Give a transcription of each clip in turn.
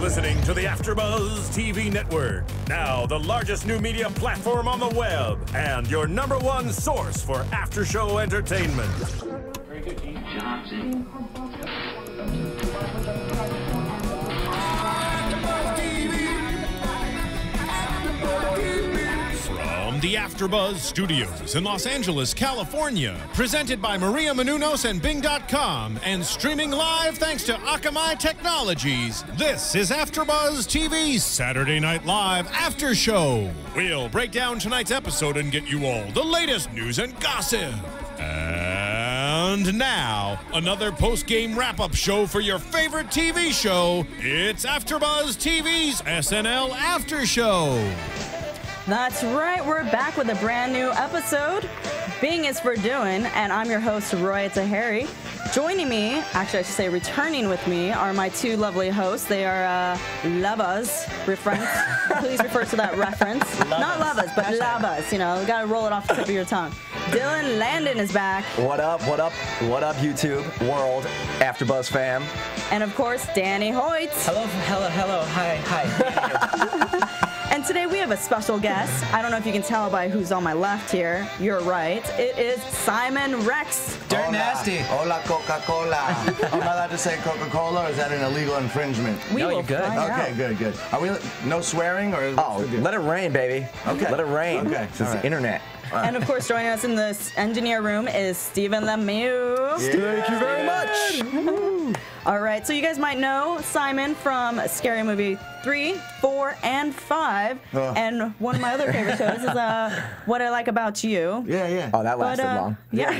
listening to the AFTERBUZZ TV network, now the largest new media platform on the web, and your #1 source for after-show entertainment. Very good, Dean. Johnson. From the AFTERBUZZ Studios in Los Angeles, California, presented by Maria Menounos and Bing.com, and streaming live thanks to Akamai Technologies, this is AFTERBUZZ TV Saturday Night Live After Show. We'll break down tonight's episode and get you all the latest news and gossip. And now, another post-game wrap-up show for your favorite TV show. It's AFTERBUZZ TV's SNL After Show. That's right, we're back with a brand new episode. Bing is for doing, and I'm your host, Roya Taheri. Joining me, actually I should say returning with me, are my two lovely hosts. They are lovers. Please refer to that reference. Not lovers, but lovers. You know, you gotta roll it off the tip of your tongue. Dylan Landon is back. What up, what up, what up, YouTube, world, AFTERBUZZ fam. And of course, Danny Hoyt. Hello, hi. And today we have a special guest. I don't know if you can tell by who's on my left here. You're right. It is Simon Rex. Dirt Nasty. Hola, Coca-Cola. Am I allowed to say Coca-Cola, or is that an illegal infringement? We will you're good. find out. Okay, good. Are we no swearing, or? Oh, let it rain, baby. Okay. Let it rain. Okay. It's All the right. internet. And of course, joining us in this engineer room is Stephen Lemieux. Thank you very much. All right, so you guys might know Simon from Scary Movie 3, 4, and 5. And one of my other favorite shows is What I Like About You. Yeah. Oh, that lasted long. Yeah.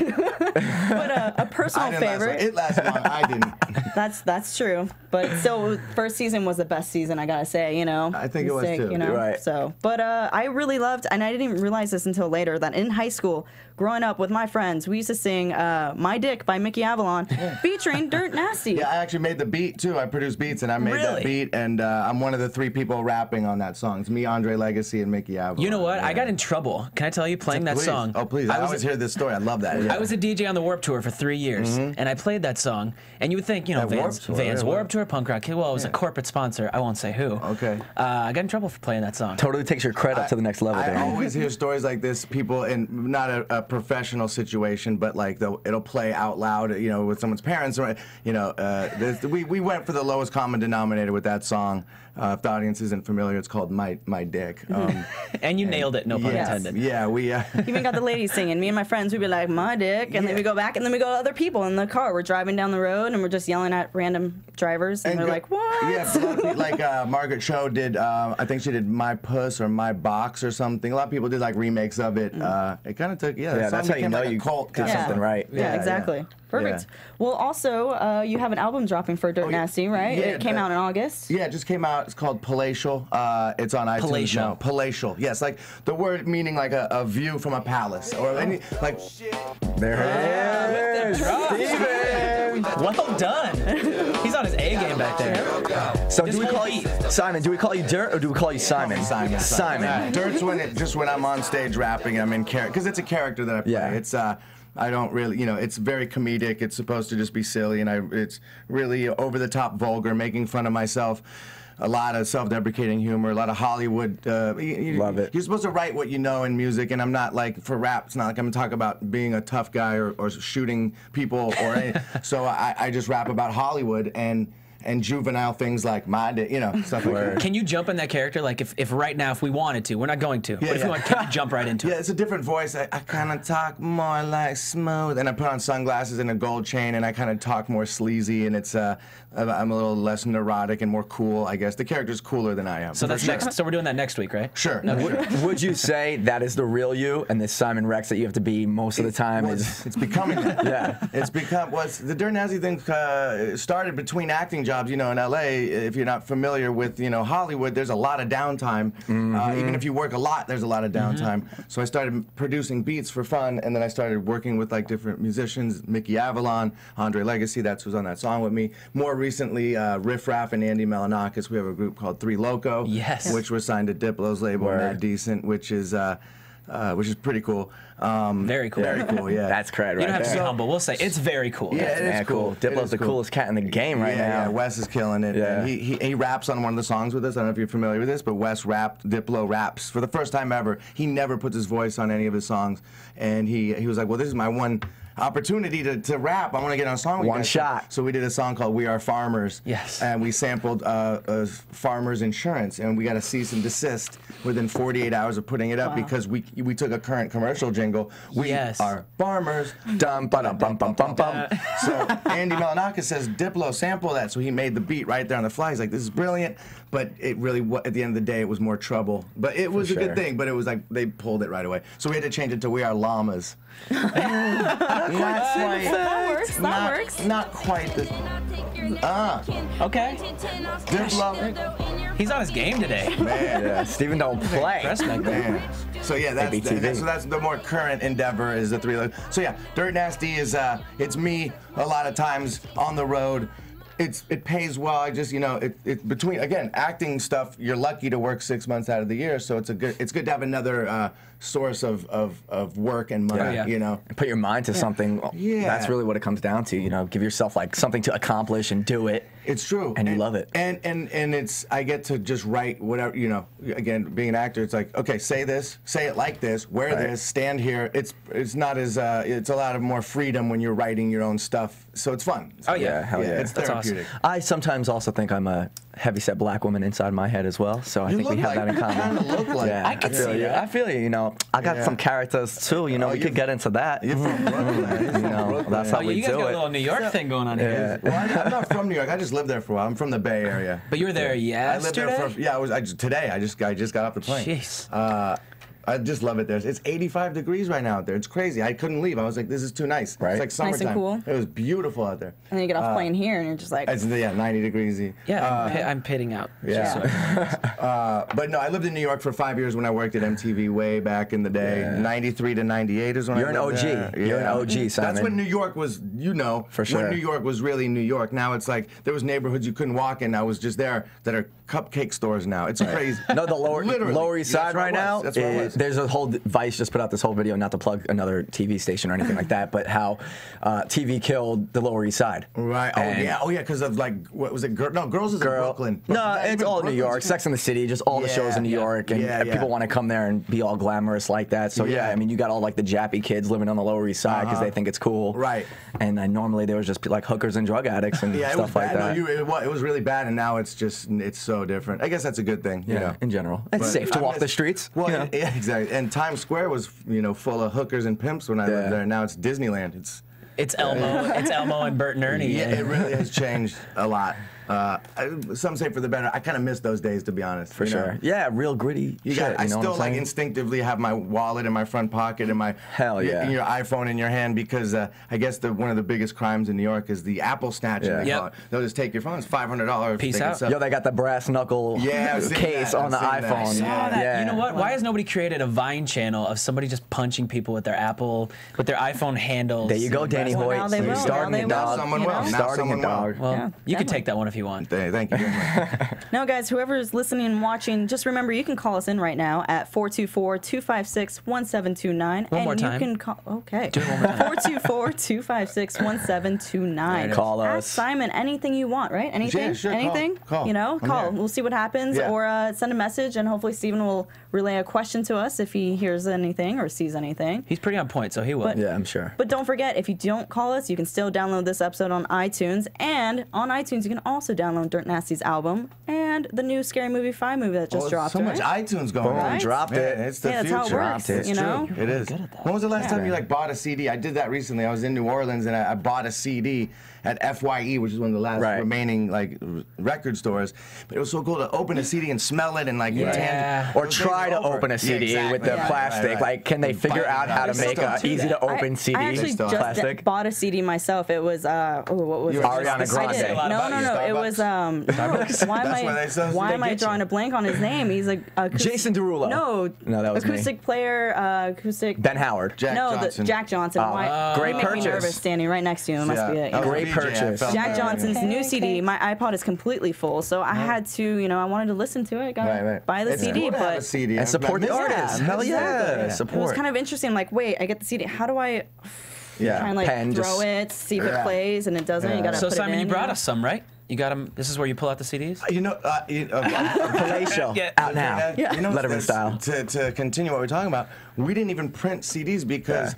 But a personal I didn't last long. favorite. It lasted long. I didn't. That's true. But still, first season was the best season, I gotta say, you know. I think it was too. You know? Right. So, but I really loved, and I didn't even realize this until later, that in high school, growing up with my friends, we used to sing My Dick by Mickey Avalon, featuring Dirt Nasty. Yeah, I actually made the beat too. I produced beats, and I made that beat, and I'm one of the 3 people rapping on that song. It's me, Andre Legacy, and Mickey Avalon. You know what? Yeah. I got in trouble. Can I tell you, playing that Please. song? Oh, please. I always hear this story. I love that. Yeah. I was a DJ on the Warped Tour for 3 years, and I played that song. And you would think, you know, At Warped Tour, Vans yeah, Warped Tour, punk rock. Well, it was a corporate sponsor. I won't say who. Okay. I got in trouble for playing that song. Totally takes your credit up to the next level, I Danny. always hear stories like this, people in not a professional situation, but like it'll play out loud, you know, with someone's parents. Or, you know, we went for the lowest common denominator with that song. If the audience isn't familiar, it's called My Dick. And you nailed it, no pun intended. Yeah, we. Even got the ladies singing. Me and my friends, we'd be like, My Dick, and then we go back, and then we go to other people in the car. We're driving down the road, and we're just yelling at random drivers, and they're like, what? Yeah, a lot of people, like Margaret Cho did, I think she did My Puss or My Box or something. A lot of people did like remakes of it. It kind of took, Yeah, that's how you know you cult did something right. Yeah, exactly. Perfect. Yeah. Well, also, you have an album dropping for Dirt Nasty, right? Yeah, it came out in August. Yeah, it just came out. It's called Palatial. It's on iTunes Palatial. now. Palatial. Yes, like the word meaning like a view from a palace or any like. There it is. Steven. Well done. He's on his A game back there. So do we call you Simon? Do we call you Dirt or do we call you Simon? Simon. Dirt's when I'm on stage rapping. I'm in character because it's a character that I play. Yeah. It's I don't really, you know, it's very comedic. It's supposed to just be silly, and it's really over the top, vulgar, making fun of myself. A lot of self-deprecating humor, a lot of Hollywood. Love it. You're supposed to write what you know in music, and I'm not like, for rap, it's not like I'm gonna talk about being a tough guy or shooting people or anything. So I just rap about Hollywood and juvenile things like my dick, you know, stuff like that. Can you jump in that character? Like if right now, if we wanted to, we're not going to, but if yeah. we want, can you jump right into Yeah, it? it's a different voice. I kind of talk more like smooth, and I put on sunglasses and a gold chain, and I kind of talk more sleazy, and it's I'm a little less neurotic and more cool, I guess. The character's cooler than I am. So that's next. So we're doing that next week, right? Sure. Would you say that is the real you, and this Simon Rex that you have to be most of the time It's becoming that. Yeah. It's become, the Dirt Nasty thing started between acting jobs, you know, in LA. If you're not familiar with, you know, Hollywood, there's a lot of downtime. Even if you work a lot, there's a lot of downtime. So I started producing beats for fun, and then I started working with like different musicians, Mickey Avalon, Andre Legacy, that's who's on that song with me. More recently, Riff Raff and Andy Melanakis, we have a group called Three Loco, Yes. which was signed to Diplo's label, Mad Decent, which is which is pretty cool. Very cool. Very cool, yeah. That's correct, right You don't have to be there. humble. We'll say it's very cool. Yeah, it is cool. Diplo's the coolest cat in the game right now. Yeah, Wes is killing it. Yeah. And he raps on one of the songs with us. I don't know if you're familiar with this, but Wes rapped, Diplo raps for the first time ever. He never puts his voice on any of his songs. And he was like, well, this is my one opportunity to rap. I want to get on a song with you One guys. shot. So we did a song called We Are Farmers. Yes. And we sampled Farmers Insurance. And we got a cease and desist within 48 hours of putting it up because we took a current commercial jingle. We are farmers. Dum ba dum bum bum bum bum. So Andy Melanaka says, Diplo, sample that. So he made the beat right there on the fly. He's like, this is brilliant. But it really, at the end of the day, it was more trouble. But it was a good thing. But it was like, they pulled it right away. So we had to change it to We Are Llamas. That works. That works. Not quite the. Okay. Diplo. He's on his game today. Man. Yeah, Steven don't play. Man. So yeah, ABTV. that's the more current endeavor is the three. So yeah, Dirt Nasty is it's me a lot of times on the road. It pays well. I just it between again acting stuff. You're lucky to work 6 months out of the year, so it's good to have another source of work and money. Yeah. You know, And put your mind to something. Yeah. That's really what it comes down to. You know, give yourself like something to accomplish and do it. It's true. And you love it. And it's I get to just write whatever, again, being an actor, it's like, okay, say this, say it like this, wear this, stand here. It's not as it's a lot of more freedom when you're writing your own stuff. So it's fun. Oh yeah, hell yeah. It's That's therapeutic. awesome. I sometimes also think I'm a heavyset black woman inside my head as well. So I think we have that in common. You look like Yeah, I can feel see you. that. I feel you. You know, I got some characters too. You know, we could get into that. You're from Brooklyn. You know, that's how we You guys do got a it. little New York thing going on here. Well, I'm not from New York. I just lived there for a while. I'm from the Bay Area. But you were there yesterday? I lived there today. I just got off the plane. Jeez. I just love it there. It's 85 degrees right now out there. It's crazy. I couldn't leave. I was like, this is too nice. Right. It's like summertime. Nice and cool. It was beautiful out there. And then you get off the plane here, and you're just like, It's 90 degrees. Yeah, I'm pitting out. Yeah. But no, I lived in New York for 5 years when I worked at MTV way back in the day. Yeah. 93 to 98 is when You're I an lived OG. there. You're an OG, Simon. That's when New York was, For sure. when New York was really New York. Now it's like there was neighborhoods you couldn't walk in. I was just there that are cupcake stores now. It's crazy. No, the Literally. Lower East Side That's where right I now. was. That's where I was. There's a whole Vice just put out this whole video, not to plug another TV station or anything like that, but how TV killed the Lower East Side. Right. Oh yeah. Because of like what was it? Girls is in Brooklyn. No, it's Even all New Brooklyn's- York. Sex and the City, just all the shows in New York, and people want to come there and be all glamorous like that. So yeah, I mean, you got all like the jappy kids living on the Lower East Side because they think it's cool. Right. And normally there was just like hookers and drug addicts and Yeah, it stuff was like bad. that. No, it was really bad, and now it's so different. I guess that's a good thing. You know? In general, it's But safe to I walk miss- the streets. Well, you know? yeah, exactly. And Times Square was, full of hookers and pimps when I lived there. Now it's Disneyland. It's Elmo and Bert and Ernie. Yeah, it really has changed a lot. Some say for the better. I kind of miss those days, to be honest. For sure. Yeah, real gritty shit. I you know still what I'm like saying? instinctively have my wallet in my front pocket and my your iPhone in your hand because I guess one of the biggest crimes in New York is the Apple snatching. Yeah. They call it. They'll just take your phone. It's $500. Peace out. Yo, they got the brass knuckle case on the iPhone. I saw that. Yeah. You know what? Why has nobody created a Vine channel of somebody just punching people with their iPhone handles? There you go, Danny Hoyt. now they will. Starting Now a they dog. will. Someone You will. know? Now Starting someone a dog. will. Well, Yeah, you can definitely. take that one if you want. Thank you very much. No, guys, whoever's listening and watching, just remember you can call us in right now at 424-256-1729. One more and time. you can call. Okay. Do it one more time. 424-256-1729. Call us. Ask Simon anything you want, right? Anything? Yeah, sure, Anything? call. You I'm call. here. We'll see what happens, Yeah. or send a message, and hopefully Steven will relay a question to us if he hears anything or sees anything. He's pretty on point, so he will. But- Yeah, I'm sure. But don't forget, if you don't call us, you can still download this episode on iTunes. And on iTunes, you can also download Dirt Nasty's album and the new Scary Movie 5 movie that just dropped. So right? much iTunes going Boom, on. Right? dropped it. Yeah, it's the Yeah, that's future. how it works, It's you know? true. It is. good at that. When was the last time you bought a CD? I did that recently. I was in New Orleans and I bought a CD at FYE, which is one of the last remaining record stores. But it was so cool to open a CD and smell it and Or try to open a CD with the plastic. Like, can they figure out how to make an easy to open CD? I actually just plastic? bought a CD myself. It was what was it? Ariana Grande. I did. No. It was why am I? Why am I drawing a blank on his name? He's like Jason Derulo. No, that was acoustic me. player. Acoustic. Ben Howard. Jack Johnson. Great purchase. Made me nervous standing right next to him. Must be it. Great purchase. Jack Johnson's new CD. My iPod is completely full, so I had to, I wanted to listen to it. Got buy the CD, cool to have a CD. And support the artist. Hell yeah, support. It was kind of interesting. I'm like, wait, I get the CD. How do I? Try and like throw it, see if it plays, and it doesn't. You gotta so put Simon, it in, you brought us some, right? You got them. This is where you pull out the CDs. Palatial out now. Letterman style. To continue what we're talking about, we didn't even print CDs because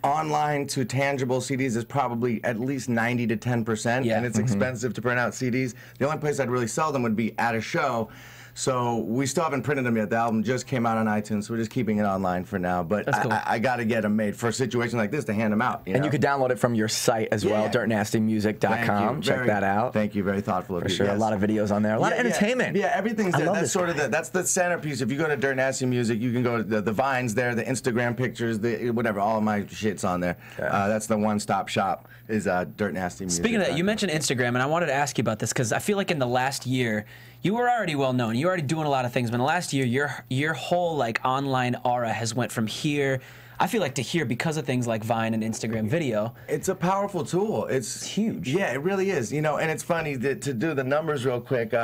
online to tangible CDs is probably at least 90 to 10%, and it's expensive to print out CDs. The only place I'd really sell them would be at a show. So we still haven't printed them yet. The album just came out on iTunes, so we're just keeping it online for now. But cool. I got to get them made for a situation like this to hand them out. And you could download it from your site as well, dirtnastymusic.com. Check that out. Thank you. Very thoughtful of you. For sure. A lot of videos on there. A lot of entertainment. Yeah, everything's there. That's sort of that's the centerpiece. If you go to Dirt Nasty Music, you can go to the Vines there, the Instagram pictures, the whatever. All of my shit's on there. That's the one-stop shop. Is Dirt Nasty Music. Speaking of that, you mentioned Instagram, and I wanted to ask you about this because I feel like in the last year, you were already well known. You were already doing a lot of things, but in the last year, your whole like online aura has went from here, I feel like, to here because of things like Vine and Instagram video. It's a powerful tool. It's huge. Yeah, it really is. And it's funny to do the numbers real quick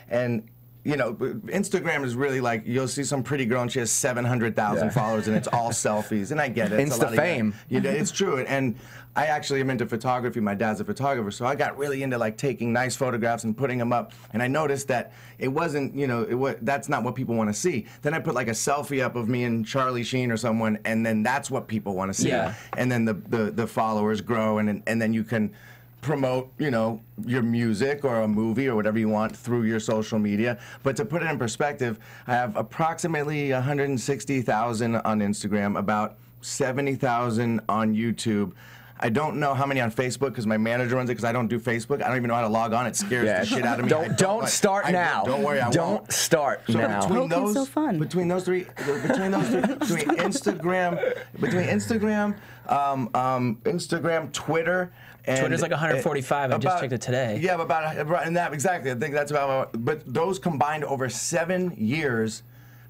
and. Instagram is really like, you'll see some pretty girl and she has 700,000 followers and it's all selfies, and I get it. Insta fame. It's true. And I actually am into photography. My dad's a photographer, so I got really into like taking nice photographs and putting them up. And I noticed that it wasn't, that's not what people want to see. Then I put like a selfie up of me and Charlie Sheen or someone, and then that's what people want to see. Yeah. And then the followers grow, and then you can promote, your music or a movie or whatever you want through your social media. But to put it in perspective, I have approximately 160,000 on Instagram, about 70,000 on YouTube. I don't know how many on Facebook because my manager runs it, because I don't do Facebook. I don't even know how to to on. It scares the shit out of me. Don't start now. Don't worry, I won't. Don't start now. Between those three, between Instagram, Twitter. And Twitter's like 145. I just checked it today. Yeah, and that exactly. I think that's about. But those combined over 7 years,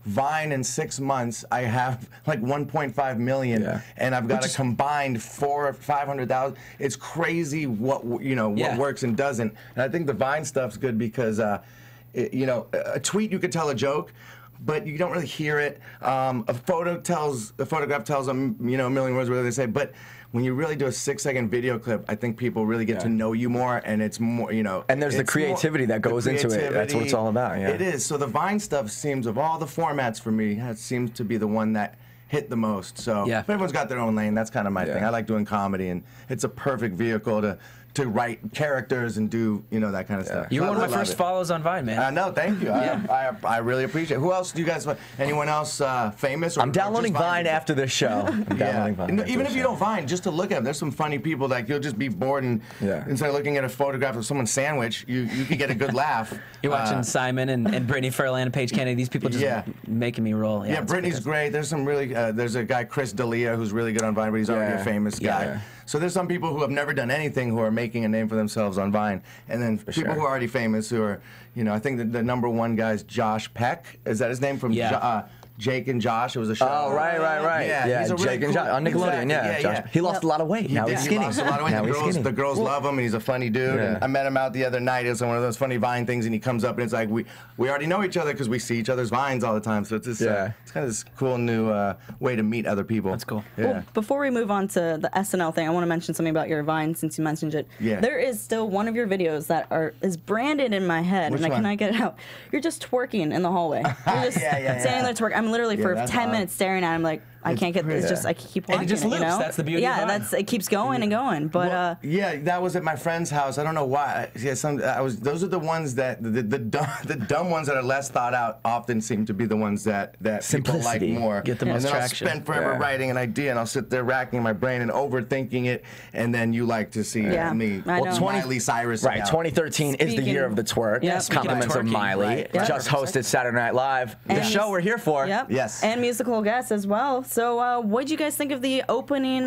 Vine in 6 months, I have like 1.5 million, and I've got a combined 400,000 or 500,000. It's crazy what what works and doesn't. And I think the Vine stuff's good because a tweet you could tell a joke, but you don't really hear it. A photograph tells a million words, whatever they say, but when you really do a 6-second video clip, I think people really get to know you more, and it's more, And there's the creativity that goes into it. That's what it's all about. Yeah. It is. So the Vine stuff seems, of all the formats for me, it seems to be the one that hit the most. So if everyone's got their own lane, that's kind of my thing. I like doing comedy, and it's a perfect vehicle to write characters and do that kind of stuff. You're one of my first follows on Vine, man. No, thank you. I really appreciate it. Who else do you guys? Anyone else famous? I'm downloading Vine after this show. Even if you don't Vine, just to look at them, there's some funny people that you'll just be bored and instead of looking at a photograph of someone's sandwich, you could get a good laugh. You're watching Simon and Brittany Furlan and Paige Kennedy. These people just making me roll. Yeah, Brittany's great. There's some really. There's a guy, Chris D'Elia, who's really good on Vine, but he's already a famous guy. So there's some people who have never done anything who are making a name for themselves on Vine, and then people who are already famous who are, I think the #1 guy is Josh Peck. Is that his name from Jake and Josh? It was a show. Oh, right. Yeah, he's a Jake and Josh on Nickelodeon. Josh. He lost a lot of weight. Now he's skinny. He lost a lot of weight. The girls love him, and he's a funny dude. And I met him out the other night. It's one of those funny Vine things, and he comes up, and it's like we already know each other because we see each other's Vines all the time. So it's just it's kind of this cool new way to meet other people. That's cool. Yeah. Well, before we move on to the SNL thing, I want to mention something about your Vine since you mentioned it. Yeah. There is still one of your videos that is branded in my head, and I cannot get it out. You're just twerking in the hallway. You're just standing there twerking. I'm literally for 10 minutes staring at him like I can't get this. Just I keep watching. And it just loops. That's the beauty. Yeah, of Vine. it keeps going and going. But that was at my friend's house. I don't know why. Those are the ones that the dumb ones that are less thought out often seem to be the ones that people like more. Get the most and then traction. I'll spend forever writing an idea, and I'll sit there racking my brain and overthinking it, and then you like to see me. Miley Cyrus. Right. 2013 is the year of the twerk. Yes. Compliments of Miley. Just hosted Saturday Night Live. The show we're here for. Yep. Yes. And musical guests as well. So what did you guys think of the opening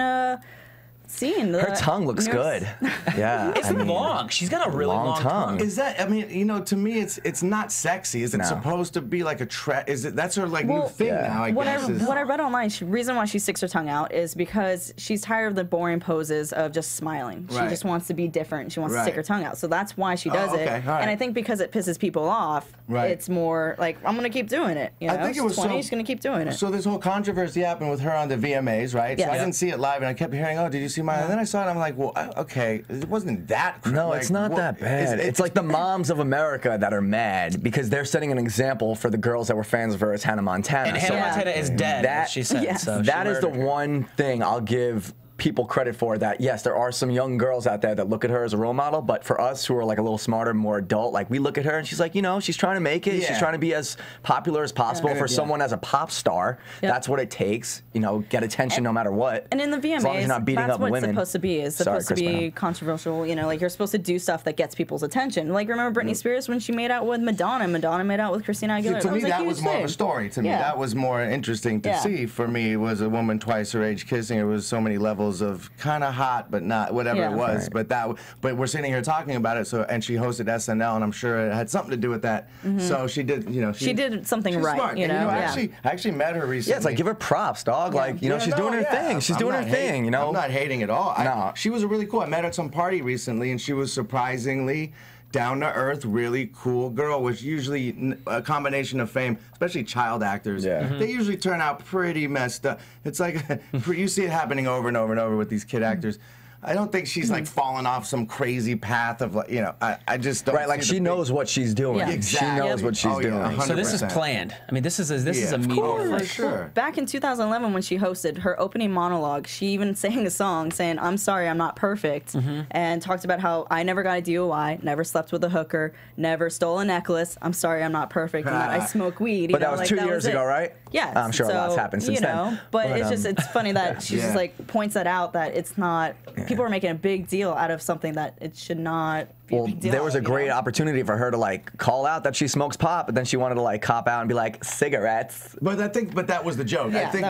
seeing the Her tongue looks good. Yeah. It's long. She's got a really long tongue. Is that? I mean, you know, to me, it's not sexy. Is it supposed to be like a Is it? That's her like new thing now. I guess. What I read online, reason why she sticks her tongue out is because she's tired of the boring poses of just smiling. She just wants to be different. She wants to stick her tongue out. So that's why she does it. And I think because it pisses people off, it's more like, I'm gonna keep doing it. You know, I think it was 20. She's gonna keep doing it. So this whole controversy happened with her on the VMAs, right? So I didn't see it live, and I kept hearing, "Oh, did you see mine?" And then I saw it, and I'm like, "Well, okay, it wasn't that." No, it's not that bad. It's like the moms of America that are mad because they're setting an example for the girls that were fans of her as Hannah Montana. And Hannah Montana is dead. That she said. So that is the one thing I'll give people credit for, that yes, there are some young girls out there that look at her as a role model, but for us who are like a little smarter, more adult, like we look at her and she's like, you know, she's trying to make it. She's trying to be as popular as possible for someone as a pop star. That's what it takes, you know, get attention no matter what. And in the VMAs, as long as you're not beating that's up what women. It's supposed to be. It's supposed to be controversial, you know, like you're supposed to do stuff that gets people's attention. Like remember Britney Spears when she made out with Madonna? Madonna made out with Christina Aguilera. To me, that was more of a story. To me, that was more interesting to see. For me, was a woman twice her age kissing. It was so many levels of kind of hot, but not whatever it was. But we're sitting here talking about it. So and she hosted SNL, and I'm sure it had something to do with that. So she did, you know, she did something right. Smart. You know, I actually met her recently. Yeah, it's like give her props, dog. Like you know, she's doing her thing. She's doing her thing. You know, I'm not hating at all. She was really cool. I met her at some party recently, and she was surprisingly down to earth, really cool girl, which usually a combination of fame, especially child actors, they usually turn out pretty messed up. It's like, you see it happening over and over and over with these kid actors. I don't think she's like falling off some crazy path of like, you know, I just don't. Right, like she knows what she's doing. Yeah. Exactly. She knows what she's doing. So this is planned. I mean, this is a media. For sure. Back in 2011 when she hosted her opening monologue, she even sang a song saying, "I'm sorry, I'm not perfect," and talked about how I never got a DUI, never slept with a hooker, never stole a necklace. I'm sorry, I'm not perfect, and that I smoke weed. But that was 2 years ago, right? Yeah. I'm sure a lot's happened since then. But it's just, it's funny that she just like points that out, that it's not, people are making a big deal out of something that it should not be a big deal. There was a great opportunity for her to like call out that she smokes pot, but then she wanted to like cop out and be like, cigarettes. But that was the joke. Yeah, I think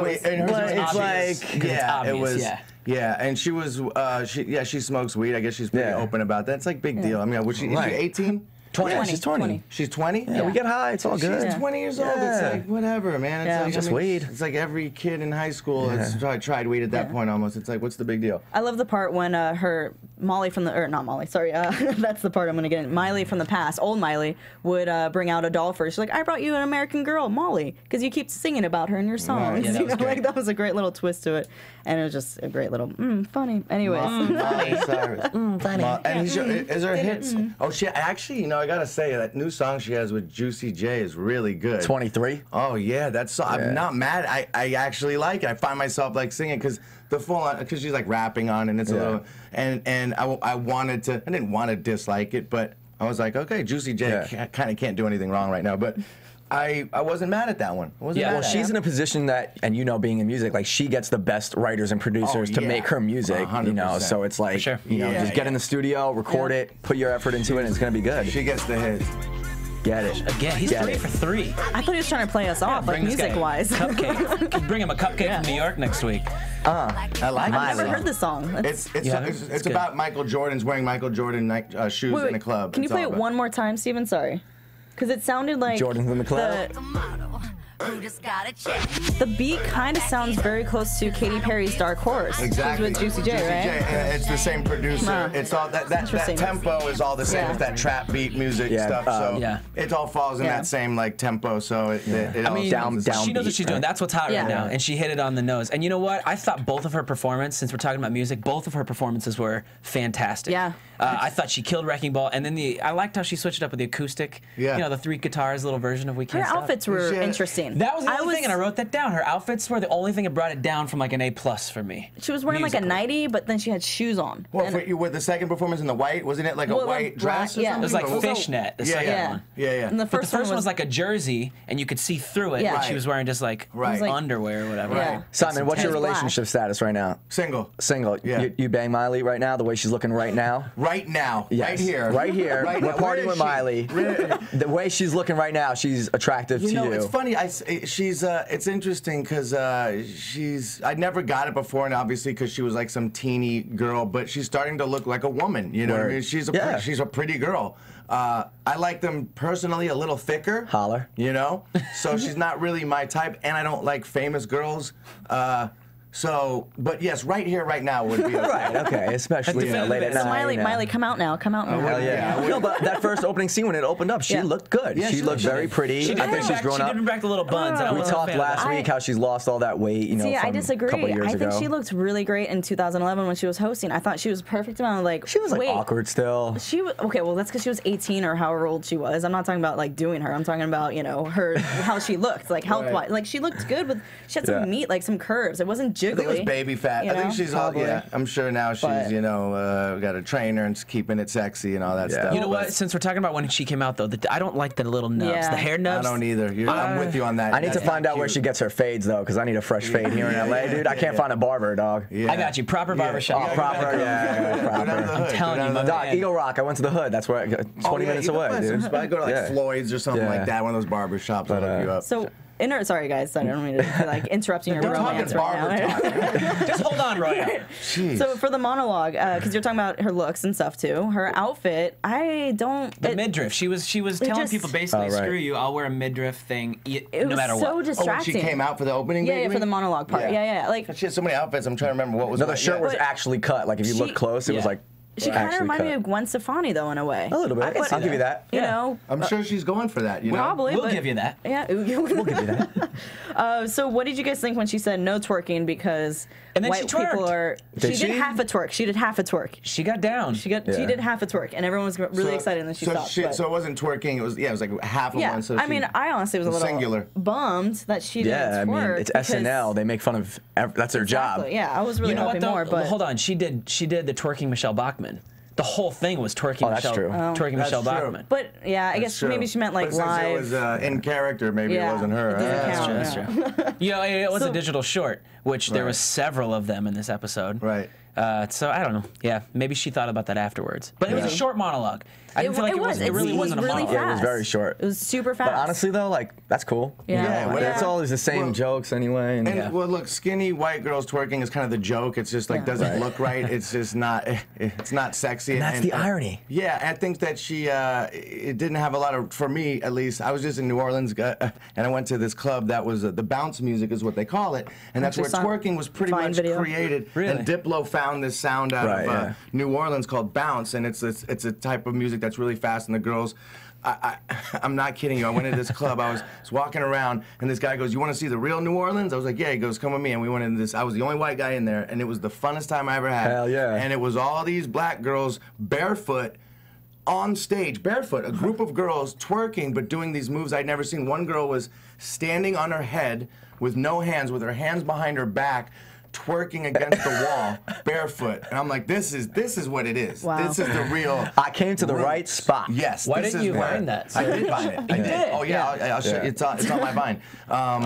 it was. Yeah, and she was, she smokes weed. I guess she's pretty open about that. It's like big deal. I mean, is she 18? 20. She's 20. She's 20? Yeah, we get high. It's all good. She's 20 years old. It's like, whatever, man. It's like, just weed. It's like every kid in high school has tried weed at that point almost. It's like, what's the big deal? I love the part when Molly from the, or not Molly, sorry, that's the part I'm going to get in. Miley from the past, old Miley, would bring out a doll for her. She's like, I brought you an American Girl, Molly, because you keep singing about her in your songs. Yeah, that was like, that was a great little twist to it. And it was just a great little, funny. Anyways. Miley Cyrus. Funny. And is her hits? Oh, she actually, you know, I got to say, that new song she has with Juicy J is really good. 23? Oh, yeah. That's I'm not mad. I actually like it. I find myself like singing because the full on, because she's like rapping on and it's a little, and I wanted to, I didn't want to dislike it, but I was like, okay, Juicy J kind of can't do anything wrong right now, but I wasn't mad at that one. Well, she's in a position that, and you know, being in music, like she gets the best writers and producers to make her music. 100%. You know, so it's like, you know, just get in the studio, record it, put your effort into it, and it's gonna be good. She gets the hit. Get it. Again, he's 3 for 3. I thought he was trying to play us off, like music-wise. Cupcake. Bring him a cupcake from New York next week. I like it. I've never heard this song. It's about Michael Jordan's wearing Michael Jordan shoes in a club. Can you play it one more time, Steven? Sorry. Because it sounded like Jordan's in the club. The beat kind of sounds very close to Katy Perry's Dark Horse. Exactly. With Juicy J, right? It's the same producer. It's all that tempo is all the same as that trap beat music stuff. So it all falls in that same like tempo. So it all down. She knows what she's doing. That's what's hot right now, and she hit it on the nose. And you know what? I thought both of her performances, since we're talking about music, both of her performances were fantastic. Yeah. I thought she killed Wrecking Ball, and then I liked how she switched it up with the acoustic. Yeah. You know, the 3 guitars, little version of We Can't Stop. Her outfits were interesting. That was the only thing, and I wrote that down. Her outfits were the only thing that brought it down from like an A+ for me. She was wearing like a nightie, but then she had shoes on. Well, with the second performance in the white, wasn't it like a white dress or something? It was like fishnet, the second one. Yeah. And the first one was like a jersey, and you could see through it, but she was wearing just like underwear or whatever. Right. Simon, what's your relationship status right now? Single. Yeah. You bang Miley right now, the way she's looking right now? Right now. Yes. Right here. Right here. We're partying with Miley. The way she's looking right now, she's attractive to you. It's funny. I it's interesting because I never got it before, and obviously because she was like some teeny girl, but she's starting to look like a woman. You know what I mean? She's a pretty girl. I like them personally a little thicker. Holler. You know? So she's not really my type, and I don't like famous girls. But yes, right here, right now would be okay. Right, okay, especially late at night. Miley, come out now. Come out now. Hell yeah. No, but that first opening scene when it opened up, she looked good. Yeah, she looked very pretty. I think she's grown up. She did back the little buns. We talked last week how she's lost all that weight, See, from I disagree. a couple years ago. I think she looked really great in 2011 when she was hosting. I thought she was perfect amount of like. She was like awkward still. She was okay. Well, that's because she was 18 or however old she was. I'm not talking about like doing her. I'm talking about her how she looked, like health wise. Like she looked good with. She had some meat, like some curves. It wasn't jiggly. I think it was baby fat. I think she's all, I'm sure now she's, got a trainer and keeping it sexy and all that stuff. You know what? Since we're talking about when she came out, though, I don't like the little nubs, the hair nubs. I don't either. I'm with you on that. I need to find out where she gets her fades, though, because I need a fresh fade here in LA, dude. I can't find a barber, dog. I got you. Proper barbershop. Oh, proper, proper. I'm telling you, my dog, Eagle Rock. I went to the hood. That's where 20 minutes away, dude. I go to like Floyd's or something like that, one of those barber shops that'll hook you up. So, sorry guys, I don't mean to be like interrupting your romance right now. Just hold on, Roya. So for the monologue, because you're talking about her looks and stuff too, her outfit, I don't. The midriff. She was telling people basically, screw you, I'll wear a midriff thing no matter what. It was so distracting. When she came out for the opening. Yeah, for the monologue part. Yeah. Like she had so many outfits. I'm trying to remember what was. No, the shirt was actually cut. Like if you look close, it was like. She kind of reminded me of Gwen Stefani, though, in a way. A little bit. I'll give you that. You know, I'm sure she's going for that. Probably. We'll give you that. Yeah, we'll give you that. So, what did you guys think when she said no twerking because white people are? She did half a twerk. She did half a twerk. She got down. She did half a twerk, and everyone was really excited. And then she stopped. So it wasn't twerking. It was like half of one. So I mean, I honestly was a little bummed that she didn't twerk. Yeah, I mean, it's SNL. They make fun of. That's their job. Yeah, I was really hoping more. But hold on, she did the twerking Michelle Bachmann. The whole thing was twerking Michelle Bachmann. But yeah, I guess maybe she meant like live. Since it was in character, maybe it wasn't her. That's true. It was a digital short, which there was several of them in this episode. Right. So I don't know. Yeah, maybe she thought about that afterwards. But it was a short monologue. I didn't feel like it really wasn't a monologue. Fast. It was very short. It was super fast. But honestly, though, like that's cool. Yeah. It's always the same jokes anyway. Well, look, skinny white girls twerking is kind of the joke. It's just like doesn't look right. It's just not. It's not sexy. And that's the irony. Yeah, I think that she it didn't have a lot of. For me, at least, I was just in New Orleans and I went to this club that was the bounce music is what they call it, and that's where twerking was pretty much created. Really? And Diplo found this sound out of New Orleans called bounce, and it's a type of music that's really fast, and the girls. I'm not kidding you. I went to this club. I was walking around, and this guy goes, "You want to see the real New Orleans?" I was like, "Yeah." He goes, "Come with me." And we went into this. I was the only white guy in there, and it was the funnest time I ever had. Hell yeah. And it was all these black girls barefoot on stage, barefoot. A group of girls twerking, but doing these moves I'd never seen. One girl was standing on her head with no hands, with her hands behind her back, twerking against the wall, barefoot, and I'm like, this is what it is. Wow. This is the real. I came to the right spot. Yes. Why didn't you find that? I did find it. I did. Oh yeah, I'll show you. It's on my Vine.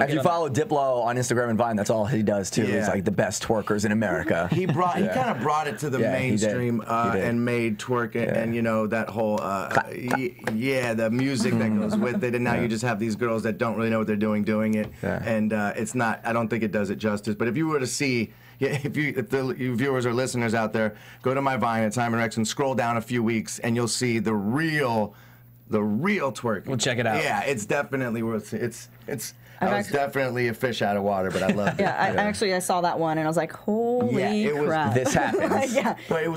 If you follow Diplo on Instagram and Vine, that's all he does too. He's like the best twerkers in America. He kind of brought it to the mainstream and made twerking and that whole the music that goes with it. And now you just have these girls that don't really know what they're doing it, and it's not. I don't think it does it justice. But if you were to see. If the viewers or listeners out there, go to my Vine at Simon Rex and scroll down a few weeks, and you'll see the real twerk. We'll check it out. Yeah, it's definitely worth it. I was definitely a fish out of water, but I loved it. I saw that one, and I was like, holy crap. This happens.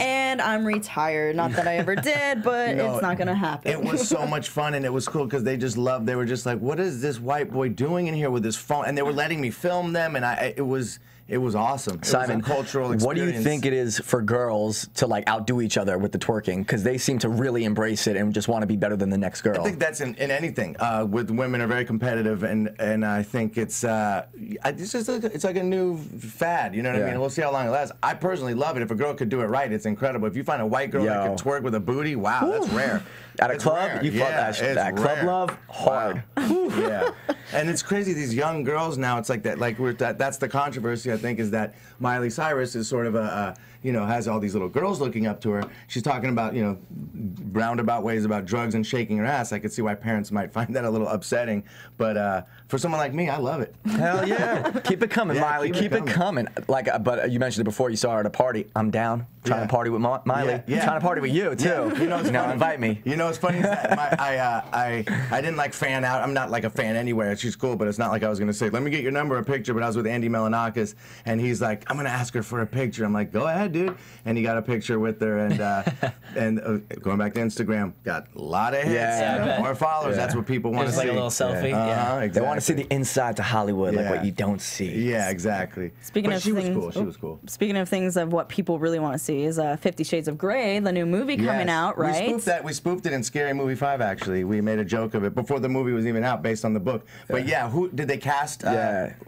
And I'm retired. Not that I ever did, but it's not going to happen. It was so much fun, and it was cool because they were just like, what is this white boy doing in here with his phone? And they were letting me film them, and it was awesome. Simon, it was a cultural experience. What do you think it is for girls to like outdo each other with the twerking? Because they seem to really embrace it and just want to be better than the next girl. I think that's in anything. With women are very competitive, and I think it's like a new fad. You know what I mean? We'll see how long it lasts. I personally love it. If a girl could do it right, it's incredible. If you find a white girl that can twerk with a booty, wow, that's rare. At a club, you fuck that club love hard. Yeah, and it's crazy. These young girls now, it's like that. Like that's the controversy. I think is that Miley Cyrus is sort of you know, has all these little girls looking up to her. She's talking about, you know, roundabout ways about drugs and shaking her ass. I could see why parents might find that a little upsetting, but for someone like me, I love it. Hell yeah. Keep it coming, Miley. Keep it coming. Like, but you mentioned it before, you saw her at a party. I'm down. Trying to party with Miley. Yeah. Trying to party with you, too. Yeah. You know, now invite me. You know, it's funny. I didn't like fan out. I'm not like a fan anywhere. She's cool, but it's not like I was going to say, let me get your number, a picture. But I was with Andy Melanakis, and he's like, I'm going to ask her for a picture. I'm like, go ahead, dude. And he got a picture with her, and going back to Instagram, got a lot of hits, more followers. That's what people want to see. Like a little selfie. Exactly. They want to see the inside to Hollywood, like what you don't see. Yeah, exactly. Speaking of she things, was cool. She was cool. Speaking of things of what people really want to see is 50 Shades of Grey, the new movie coming out, right? We spoofed it in Scary Movie 5, actually. We made a joke of it before the movie was even out based on the book. But yeah, who did they cast?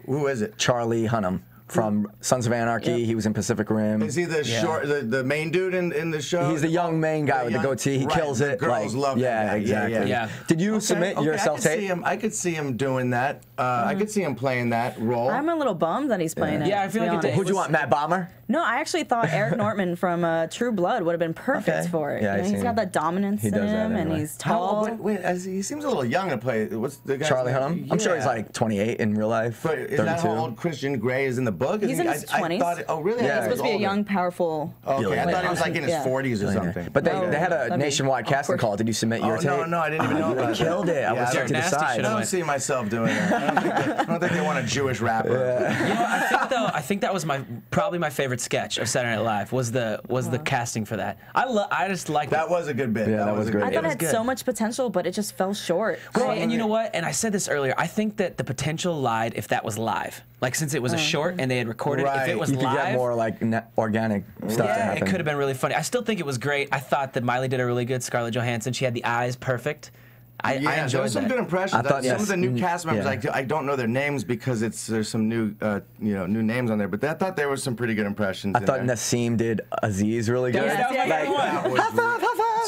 Who is it? Charlie Hunnam. From Sons of Anarchy, he was in Pacific Rim. Is he the short, the main dude in the show? He's the young main guy with the goatee. He kills it. Girls love him. Exactly. Yeah. Did you submit your self-tape? I could see him doing that. I could see him playing that role. I'm a little bummed that he's playing it. Yeah, I feel like Who'd you want, Matt Bomber? No, I actually thought Eric Nortman from True Blood would have been perfect for it. Yeah, you know, he's got that dominance in him, and he's tall. Wait, he seems a little young to play. What's the guy? Charlie Hunnam? I'm sure he's like 28 in real life. But is that how old Christian Grey is in the book? He's in his 20s. Oh, really? Yeah, he's supposed to be a young, powerful. Okay, I thought he was like in his 40s or something. But they had a nationwide casting call. Did you submit your tape? No, I didn't even know about that. Killed it. I was to the side. I don't see myself doing that. I don't think they want a Jewish rapper. You know, I think that was probably my favorite sketch of Saturday Night Live was the casting for that. I just liked that. It. Was a good bit. Yeah, that was great. I thought it had so much potential, but it just fell short. Well, and you know what? And I said this earlier. I think that the potential lied if that was live. Like since it was a short and they had recorded, if it was you could live, get more like organic stuff to happen. it could have been really funny. I still think it was great. I thought that Miley did a really good. Scarlett Johansson, she had the eyes perfect. I enjoyed there was some good impressions. I thought, some of the new cast members, I don't know their names because there's some new new names on there. But I thought there was some pretty good impressions. I thought Nassim did Aziz really good.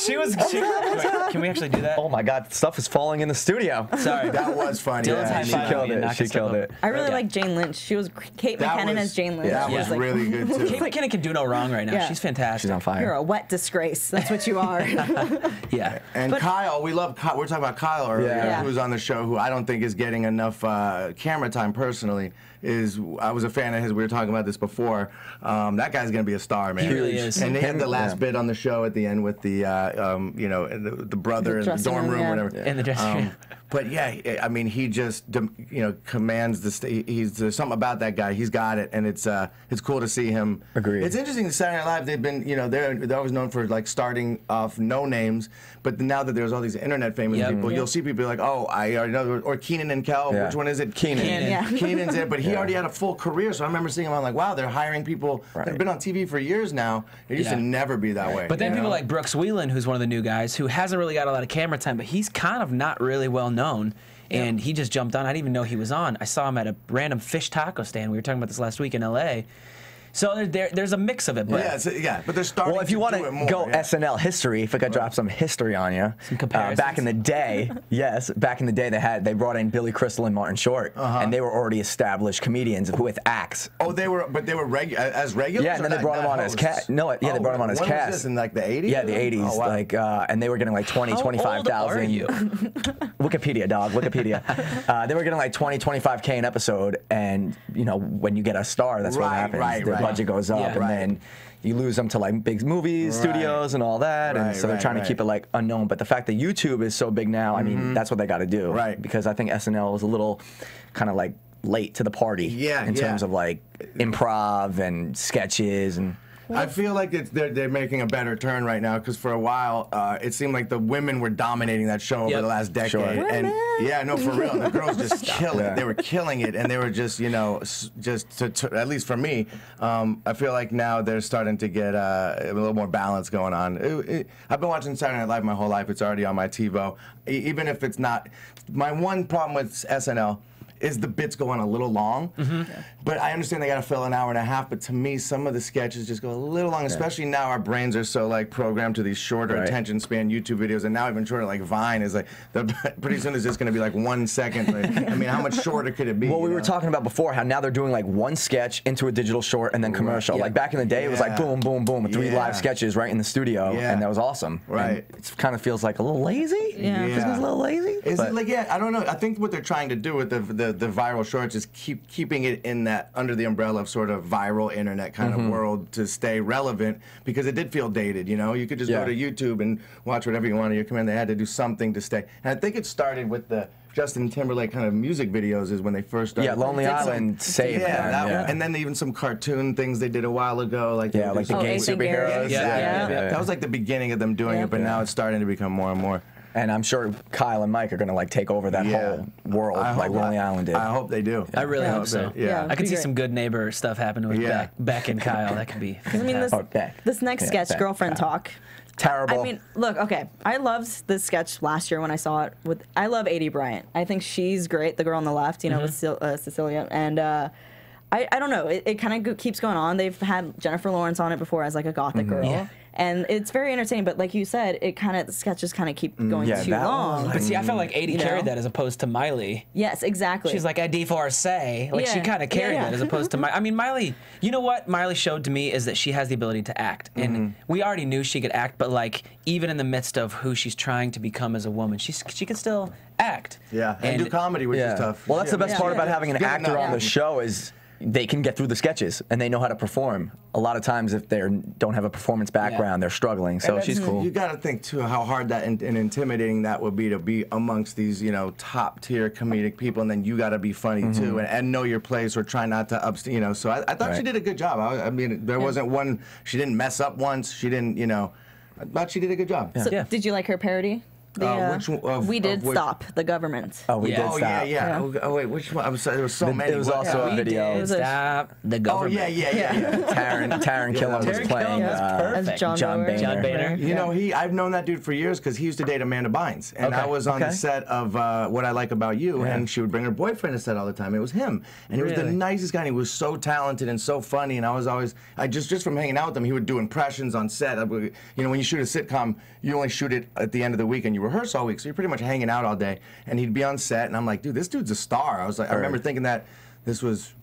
She was. Can we actually do that? Oh my God, stuff is falling in the studio. Sorry, that was funny. She killed it. She killed it. I really like Jane Lynch. She was Kate McKinnon as Jane Lynch. That was really good too. Kate McKinnon can do no wrong right now. Yeah. She's fantastic. She's on fire. You're a wet disgrace. That's what you are. Yeah. And Kyle, we love Kyle. We were talking about Kyle earlier, who's on the show, who I don't think is getting enough camera time personally. I was a fan of his. We were talking about this before. That guy's gonna be a star, man. He really is. And they had the last bit on the show at the end with the the brother in the dorm room, or whatever. In the dressing room. But yeah, I mean, he just commands the stage. There's something about that guy. He's got it, and it's cool to see him. Agreed. It's interesting. The Saturday Night Live, they've been they're always known for like starting off no names, but now that there's all these internet famous people, you'll see people like, oh, I already know, or Keenan and Kel. Which one is it? Keenan. Keenan's it, but he already had a full career. So I remember seeing him. I'm like, wow, they're hiring people that have been on TV for years now. It used to never be that way. But then people like Brooks Wheelan, who's one of the new guys, who hasn't really got a lot of camera time, but he's kind of not really well known. And he just jumped on. I didn't even know he was on. I saw him at a random fish taco stand. We were talking about this last week in L.A. So there's a mix of it. But but they're starting. Well, if you want to go SNL history, if I could drop some history on you, some comparisons. back in the day, back in the day they brought in Billy Crystal and Martin Short, and they were already established comedians with acts. Oh, they were as regulars. Yeah, and then they brought him on as cast. No, they brought him on as cast. When was this, in like the 80s? Yeah, the 80s. Oh, wow. Like, and they were getting like 25,000. How old are you? Wikipedia, dog. Wikipedia. They were getting like 25K an episode, and when you get a star, that's what happens. The budget goes up, and then you lose them to like big movies, studios, and all that, and so they're trying to keep it like unknown. But the fact that YouTube is so big now, I mean, that's what they got to do, because I think SNL is a little kind of like late to the party, in terms of like improv and sketches and. I feel like they're making a better turn right now, because for a while it seemed like the women were dominating that show over the last decade. Sure. And for real, the girls just kill it. They were killing it, and they were just at least for me, I feel like now they're starting to get a little more balance going on. I've been watching Saturday Night Live my whole life. It's already on my TiVo, even if it's not. My one problem with SNL is the bits go on a little long. But I understand they got to fill an hour and a half. But to me, some of the sketches just go a little long, especially now our brains are so like programmed to these shorter attention span YouTube videos, and now even shorter, like Vine is like, pretty soon it's just going to be like 1 second. Like, I mean, how much shorter could it be? Well, we were talking about before how now they're doing like one sketch into a digital short and then commercial. Like back in the day, it was like boom, boom, boom, 3 live sketches right in the studio, and that was awesome. Right. And it kind of feels like a little lazy. Yeah. It feels a little lazy. Is it like, I don't know. I think what they're trying to do with the viral shorts is keeping it in that under the umbrella of sort of viral internet kind of world to stay relevant, because it did feel dated. You know, you could just go to YouTube and watch whatever you want at your command. They had to do something to stay. And I think it started with the Justin Timberlake kind of music videos is when they first started. Yeah, Lonely Island saved them. And then even some cartoon things they did a while ago, like like the gay superheroes. That was like the beginning of them doing it, but now it's starting to become more and more. And I'm sure Kyle and Mike are gonna like take over that whole world like Lonely Island did. I hope they do. I really hope so. Yeah. I could see some good neighbor stuff happening with Beck and Kyle. That could be. I mean, this next sketch, Girlfriend Talk. Terrible. I mean, look, okay. I loved this sketch last year when I saw it. I love A.D. Bryant. I think she's great, the girl on the left, you know, with Cecilia. And I don't know. It kind of keeps going on. They've had Jennifer Lawrence on it before as like a gothic girl. Yeah. And it's very entertaining, but like you said, the sketches kind of keep going too long. But see, I felt like A.D. carried that as opposed to Miley. Yes, exactly. She's like, I D4 like she kind of carried that as opposed to Miley. I mean, Miley, you know what Miley showed to me is that she has the ability to act. And we already knew she could act, but like even in the midst of who she's trying to become as a woman, she can still act. Yeah, and do comedy, which is tough. Well, that's the best part about having an actor on the show is they can get through the sketches and they know how to perform. A lot of times, if they don't have a performance background, they're struggling. So she's cool. You got to think too how hard that and intimidating that would be to be amongst these top tier comedic people, and then you got to be funny too and know your place or try not to So I thought she did a good job. I mean, there wasn't one. She didn't mess up once. She didn't. I thought she did a good job. So did you like her parody? We did stop the government. Oh, we did stop. Yeah. Oh, wait, which one? I'm sorry, there was so many. It was also a video. Stop the government. Oh, yeah. Taran Killam was playing as John Boehner. You know, I've known that dude for years because he used to date Amanda Bynes. And I was on the set of What I Like About You, and she would bring her boyfriend to set all the time. It was him. And he was the nicest guy, and he was so talented and so funny. And I was always, just from hanging out with him, he would do impressions on set. When you shoot a sitcom, you only shoot it at the end of the week, and you rehearse all week, so you're pretty much hanging out all day. And he'd be on set, and I'm like, dude, this dude's a star. I was like, I remember thinking that this was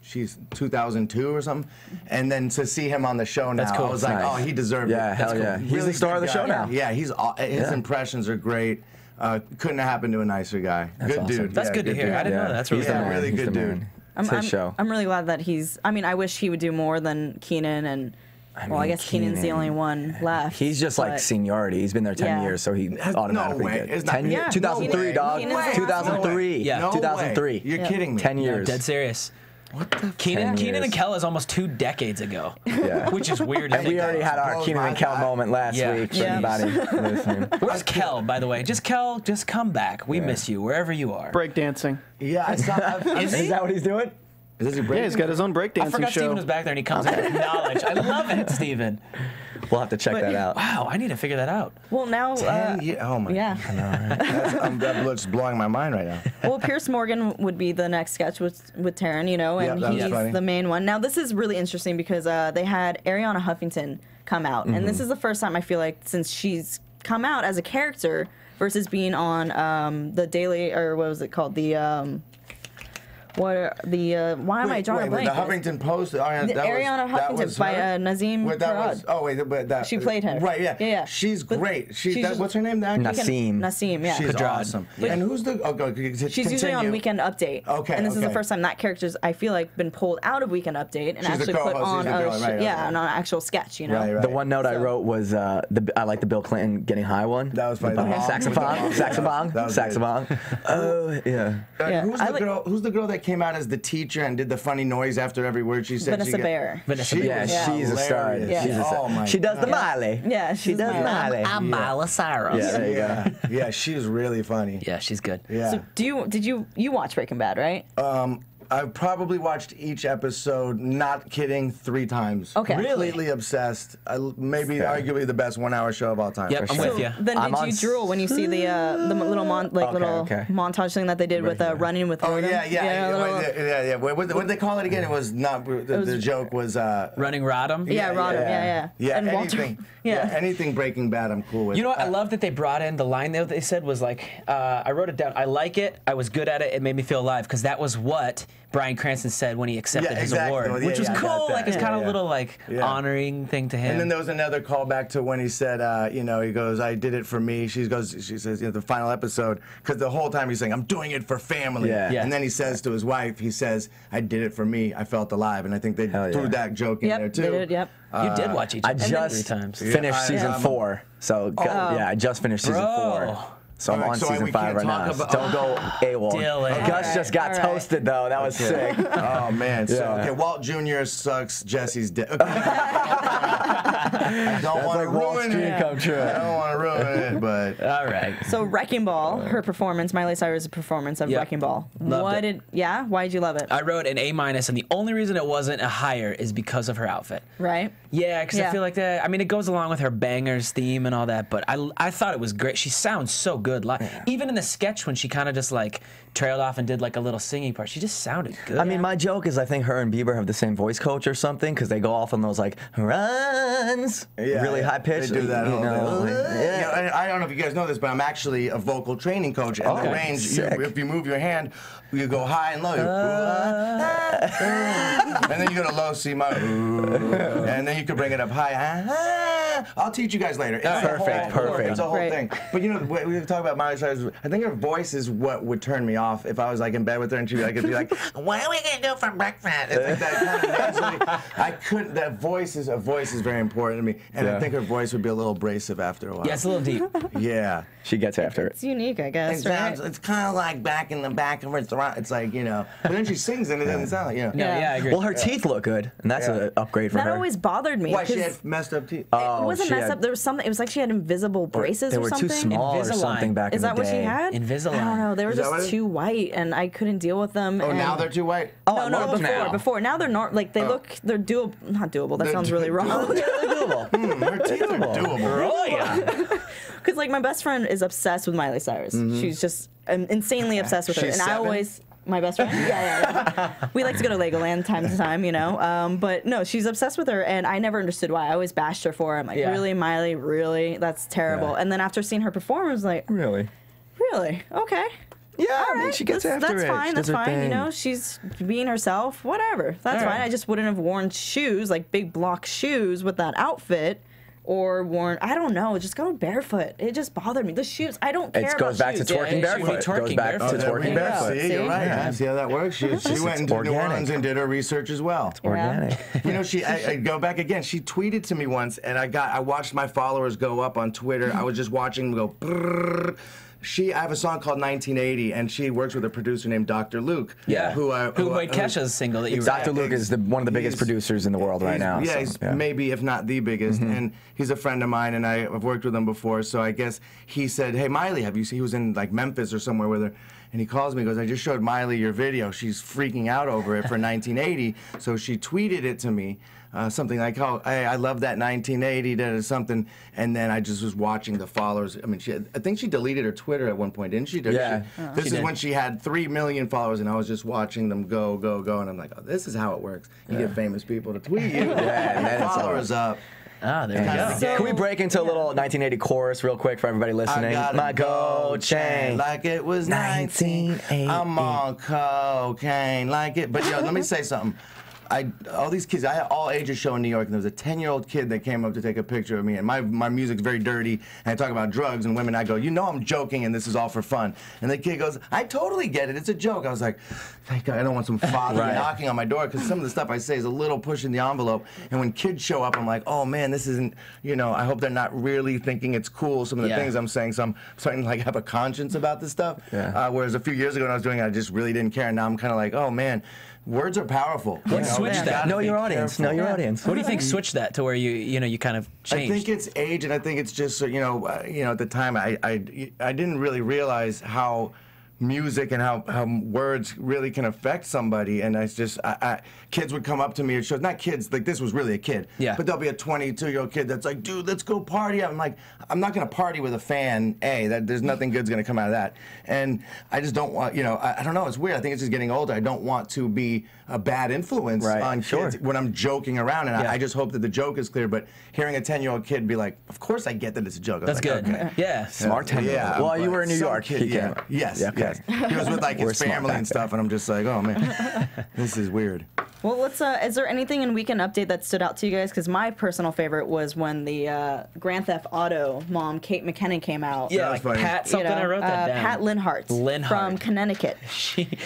2002 or something, and then to see him on the show now, I was like, oh, he deserved it. Yeah, hell yeah, he's the star of the show now. Yeah, his impressions are great. Couldn't have happened to a nicer guy. Good dude. That's good to hear. I didn't know that. That's really good dude. It's his show. I'm really glad that I wish he would do more than Keenan and. I guess Keenan's the only one left. He's just like seniority. He's been there 10 years, so he automatically gets 10 years. 2003, dog. 2003. Yeah, 2003. You're kidding me. 10 years. Dead serious. What the? Keenan and Kel is almost 2 decades ago. Yeah. Which is weird. And we already had our Keenan and Kel moment last week. For anybody listening. Where's Kel, by the way? Just come back. We miss you wherever you are. Breakdancing. Yeah, Is that what he's doing? Yeah, he's got his own breakdancing show. I forgot Steven was back there and he comes in with knowledge. I love it, Steven. We'll have to check that out. Wow, I need to figure that out. Well, now... 10 years? Oh, my God. I know, right? That's blowing my mind right now. Well, Pierce Morgan would be the next sketch with Taran, and he's the main one. Now, this is really interesting because they had Ariana Huffington come out, and this is the first time I feel like since she's come out as a character versus being on the Daily, or what was it called, why am I drawing a blank? The Huffington Post. Ariana Huffington by Nazim Parad. She played her. Right, yeah. She's great. What's her name? Nassim, yeah. She's awesome. And who's the... She's usually on Weekend Update. Okay, and this is the first time that character's, I feel like, been pulled out of Weekend Update and actually put on on an actual sketch, Right. The one note I wrote was, I like the Bill Clinton getting high one. That was funny. Saxophone. Oh, yeah. Who's the girl that came out as the teacher and did the funny noise after every word she said? Vanessa Bayer. She's a star. She does the Miley. Yeah, she does Miley. I'm Miley Cyrus. Yeah, there you go. Yeah, she's really funny. Yeah, she's good. Yeah. So did you watch Breaking Bad, right? I've probably watched each episode, not kidding, 3 times. Okay. Completely obsessed. Maybe arguably the best 1-hour show of all time. Yep, I'm with you. Then did you drool when you see the little montage thing that they did with running with? Oh Rhythm? yeah. What did they call it again? It was not. The joke was Running Rodham. Yeah, Rodham. Yeah. And anything. Anything Breaking Bad, I'm cool with. You know what? I love that they brought in the line there. They said was like, I wrote it down. I like it. I was good at it. It made me feel alive, because that was what Bryan Cranston said when he accepted his award, which was cool. Like it's kind of a little like honoring thing to him. And then there was another callback to when he said, he goes, "I did it for me." She says, the final episode, because the whole time he's saying, "I'm doing it for family." And then he says to his wife, he says, "I did it for me. I felt alive." And I think they threw that joke in there too. They did, yep. You did watch each episode 3 times. Finished season 4. So I just finished season 4. So I'm on season 5 right now. Don't go AWOL. Gus just got toasted though. That was sick. Oh man. So Walt Jr. sucks. Jesse's dead. I don't want to ruin it. Come true. I don't want to ruin it, but all right. So Wrecking Ball, her performance, Miley Cyrus' performance of Wrecking Ball. Why did you love it? I wrote an A-, and the only reason it wasn't a higher is because of her outfit. Right. Yeah, because I feel like that. I mean, it goes along with her bangers theme and all that, but I thought it was great. She sounds so good. Even in the sketch when she kind of just like trailed off and did like a little singing part, she just sounded good. I mean, my joke is I think her and Bieber have the same voice coach or something, because they go off on those like runs, really high pitched. They do that. I don't know if you guys know this, but I'm actually a vocal training coach. And the range, if you move your hand, you go high and low. And then you go to low, C minor, and then you can bring it up high. I'll teach you guys later. It's perfect. It's a whole thing. But you know, we talk about Miley Cyrus. I think her voice is what would turn me off if I was like in bed with her and she'd be like, "What are we gonna do for breakfast?" It's like that kind of naturally. I couldn't. That voice is very important to me, and I think her voice would be a little abrasive after a while. Yeah, it's a little deep. Yeah, she gets after it. It's unique, I guess. It's kind of like back in the back of her throat. It's like, but then she sings and it doesn't sound like, Yeah, I agree. Well, her teeth look good, and that's an upgrade for her. That always bothered me. Why, she had messed up teeth? It wasn't messed up. There was something. It was like she had invisible braces or something. They were too small or something back in the day. Is that what she had? Invisalign. I don't know. They were just too white, and I couldn't deal with them. Oh, now they're too white? No, before. Now they're not. Like they're doable. Not doable. That sounds really wrong. They're doable. Her teeth are doable. Oh yeah. Because like my best friend is obsessed with Miley Cyrus. She's just insanely obsessed with her, and I always. My best friend? Yeah. We like to go to Legoland time to time, But no, she's obsessed with her, and I never understood why. I always bashed her for it. I'm like, really, Miley? Really? That's terrible. Yeah. And then after seeing her perform, I was like, Really? Okay. Yeah, I mean, she gets after it. That's fine. She's being herself. Whatever. That's fine. I just wouldn't have worn shoes, like big block shoes with that outfit. Or worn, I don't know, just going barefoot. It just bothered me. The shoes, I don't care about shoes. It goes back to twerking barefoot. Goes back to twerking barefoot. See, you're right. Yeah. See how that works? She went into New Orleans and did her research as well. It's organic. I go back again. She tweeted to me once, and I watched my followers go up on Twitter. I was just watching them go brrrr. I have a song called 1980, and she works with a producer named Dr. Luke. Yeah. Who made Kesha's single that you wrote. Dr. Luke is one of the biggest producers in the world right now. Yeah, he's maybe, if not the biggest. And he's a friend of mine, and I've worked with him before. So I guess he said, "Hey, Miley, have you seen?" He was in like Memphis or somewhere with her. And he calls me and goes, "I just showed Miley your video. She's freaking out over it for 1980. So she tweeted it to me. Something like, "Oh, hey, I love that 1980, something." And then I just was watching the followers. I mean, I think she deleted her Twitter at one point, didn't she? Yeah. This is when she had 3 million followers, and I was just watching them go. And I'm like, "Oh, this is how it works. You get famous people to tweet you. And then followers up." Ah, there you go. So, can we break into a little 1980 chorus real quick for everybody listening? My gold chain like it was 1980. I'm on cocaine like it. But let me say something. All these kids, I had all ages show in New York, and there was a 10-year-old kid that came up to take a picture of me, and my music's very dirty, and I talk about drugs and women. I go, I'm joking, and this is all for fun. And the kid goes, "I totally get it. It's a joke." I was like, thank God I don't want some father knocking on my door, because some of the stuff I say is a little pushing the envelope. And when kids show up, I'm like, oh man, this isn't, I hope they're not really thinking it's cool, some of the things I'm saying. So I'm starting to have a conscience about this stuff. Yeah. Whereas a few years ago when I was doing it, I just really didn't care. And now I'm kind of like, oh man, words are powerful. Switch that. Know your audience. Know your audience. What do you think switched that to where you kind of changed? I think it's age, and I think it's just at the time I didn't really realize how music and how words really can affect somebody. And I just, kids would come up to me at shows, not kids, like this was really a kid, but there'll be a 22-year-old kid that's like, dude, let's go party. I'm like, I'm not gonna party with a fan, there's nothing good's gonna come out of that. And I just don't want, I don't know, it's weird. I think it's just getting older. I don't want to be a bad influence on kids when I'm joking around, and I just hope that the joke is clear, but hearing a 10-year-old kid be like, of course I get that it's a joke. That's good. Okay. Yeah. Smart 10-year-old. Well, you were in New York. Kid, yes. He was with like his family and stuff, and I'm just like, oh man, this is weird. Well, let's. Is there anything in Weekend Update that stood out to you guys? Because my personal favorite was when the Grand Theft Auto mom, Kate McKinnon, came out. Yeah, like funny. Pat something. I wrote that down. Pat Linhart. From Connecticut.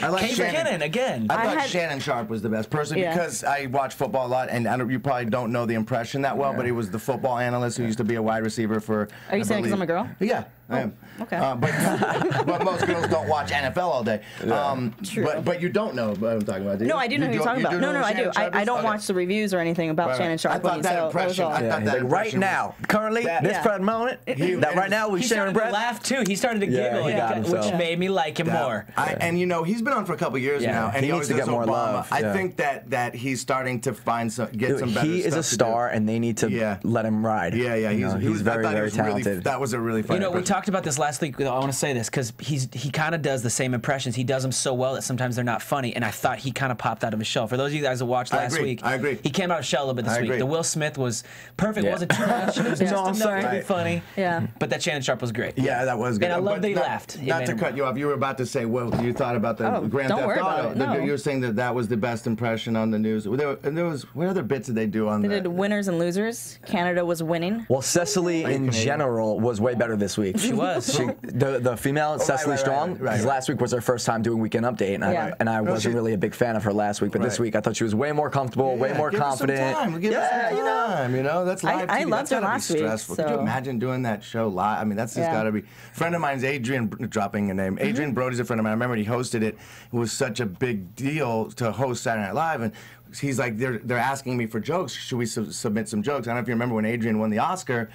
I like Kate McKinnon again. I thought Shannon Sharp was the best person because I watch football a lot, and you probably don't know the impression that well, but he was the football analyst who used to be a wide receiver for. Are you saying because I'm a girl? Yeah. I am. Okay. But most girls don't watch NFL all day. True. But you don't know what I'm talking about, do you? No, I do know who you're talking about. No, I do. I don't watch the reviews or anything about Shannon Sharp. I thought that impression. Right now, currently, this present moment, that right now we're sharing breath. He laughed too. He started to giggle, which made me like him more. And he's been on for a couple years now, and he needs to get more love. I think that he's starting to get some better stuff. He is a star, and they need to let him ride. Yeah. He's very, very talented. That was a really funny. We talked about this last week. I want to say this because he kind of does the same impressions. He does them so well that sometimes they're not funny, and I thought he kind of popped out of his shell. For those of you guys that watched last week, I agree. He came out of his shell a little bit this week. The Will Smith was perfect. It wasn't too much. It was just enough to be funny. Yeah. But that Shannon Sharp was great. Yeah, that was good. And I love that he laughed. Not to cut you off, you were about to say, well, you thought about the Grand Theft Auto. You were saying that was the best impression on the news. What other bits did they do on that? They did winners and losers. Canada was winning. Well, Cecily in general was way better this week. She was. The female, Cecily Strong, because last week was her first time doing Weekend Update, and I wasn't really a big fan of her last week, but this week I thought she was way more comfortable, way more confident. Give her some time, that's live TV. I loved her last week. So. Could you imagine doing that show live? I mean, that's just got to be. A friend of mine's Adrian, dropping a name. Adrian Brody's a friend of mine. I remember he hosted it. It was such a big deal to host Saturday Night Live, and he's like, they're asking me for jokes. Should we submit some jokes? I don't know if you remember when Adrian won the Oscar.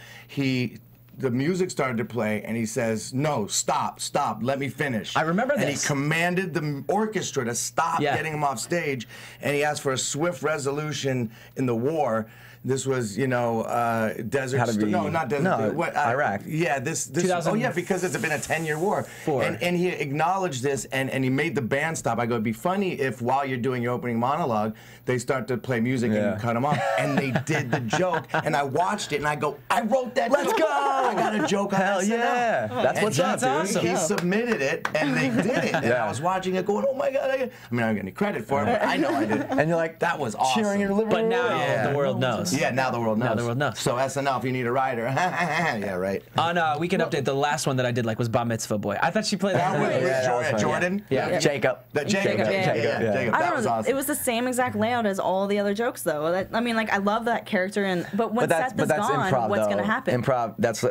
The music started to play, and he says, no, stop, let me finish. I remember this. And he commanded the orchestra to stop getting him off stage, and he asked for a swift resolution in the war. This was, desert. No, not desert. No, Iraq. Yeah, this. Because it's been a 10-year war. And he acknowledged this, and he made the band stop. I go, it'd be funny if while you're doing your opening monologue, they start to play music and you cut them off. And they did the joke, and I watched it, and I go, I wrote that. Let's go! I got a joke on Hell SNL. Yeah! That's what's up, dude. Awesome. He submitted it, and they did it. And I was watching it, going, oh my god! I don't get any credit for it, but I know I did. And you're like, that was awesome. Cheering your living room. But now the world knows. Yeah, now the world knows. Now the world knows. So SNL, if you need a writer, yeah, right. On Weekend Update, the last one that I did was Bar Mitzvah Boy. I thought she played that with Jordan. Yeah. Jacob. Jacob. That was awesome. It was the same exact layout as all the other jokes, though. I love that character, but when Seth is gone, improv, what's going to happen? Improv. That's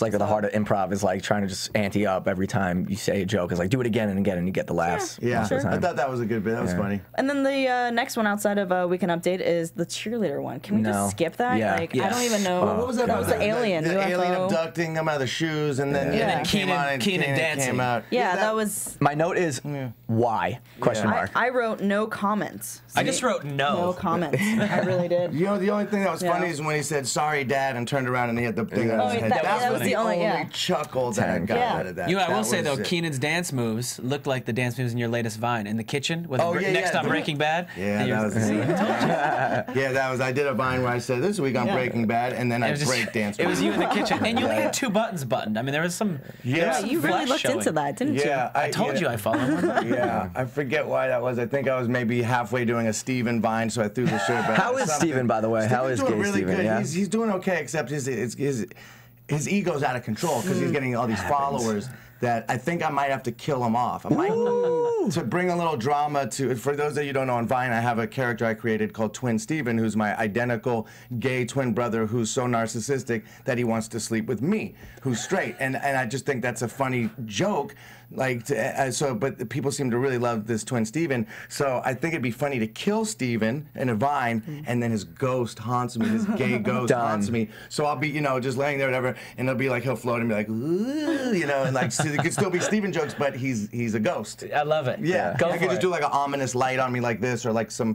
like the heart of improv is like trying to just ante up every time you say a joke. It's like do it again and again, and you get the laughs. Yeah, sure. I thought that was a good bit. That was funny. And then the next one outside of Weekend Update is the cheerleader one. Can we just skip that? Yeah. I don't even know. What was that? That was the alien. The UFO. alien abducting them out of the shoes, and then Keenan dancing. Came out. Yeah, that was. My note is why? Question mark. I wrote no comments. I just wrote no. No comments. I really did. The only thing that was funny is when he said "Sorry, Dad" and turned around and he had the thing on his head. That was the only chuckle that I got out of that. I will say though, Keenan's dance moves looked like the dance moves in your latest Vine in the kitchen with next on Breaking Bad. Yeah, that was. Yeah, that was. I did a Vine where I said this week on Breaking Bad, and then I break danced. It was you in the kitchen, and you only had 2 buttons buttoned. I mean, there was some. Yeah, you really looked into that, didn't you? Yeah, I told you I followed. Yeah, I forget why that was. I think I was maybe halfway doing a Steven Vine, so I threw the shirt back. How is Steven, by the way? How is gay Steven? Yeah, he's doing okay, except his ego's out of control because he's getting all these followers. That I think I might have to kill him off. I might to bring a little drama to. For those of you who don't know, on Vine, I have a character I created called Twin Steven, who's my identical gay twin brother who's so narcissistic that he wants to sleep with me, who's straight. And I just think that's a funny joke Like, but people seem to really love this twin Steven. So I think it'd be funny to kill Steven in a vine, and then his ghost haunts me. His gay ghost haunts me. So I'll be, just laying there, whatever, and it'll be like he'll float and be like, ooh, and like so it could still be Steven jokes, but he's a ghost. I love it. Yeah, I could just do like an ominous light on me like this, or like some.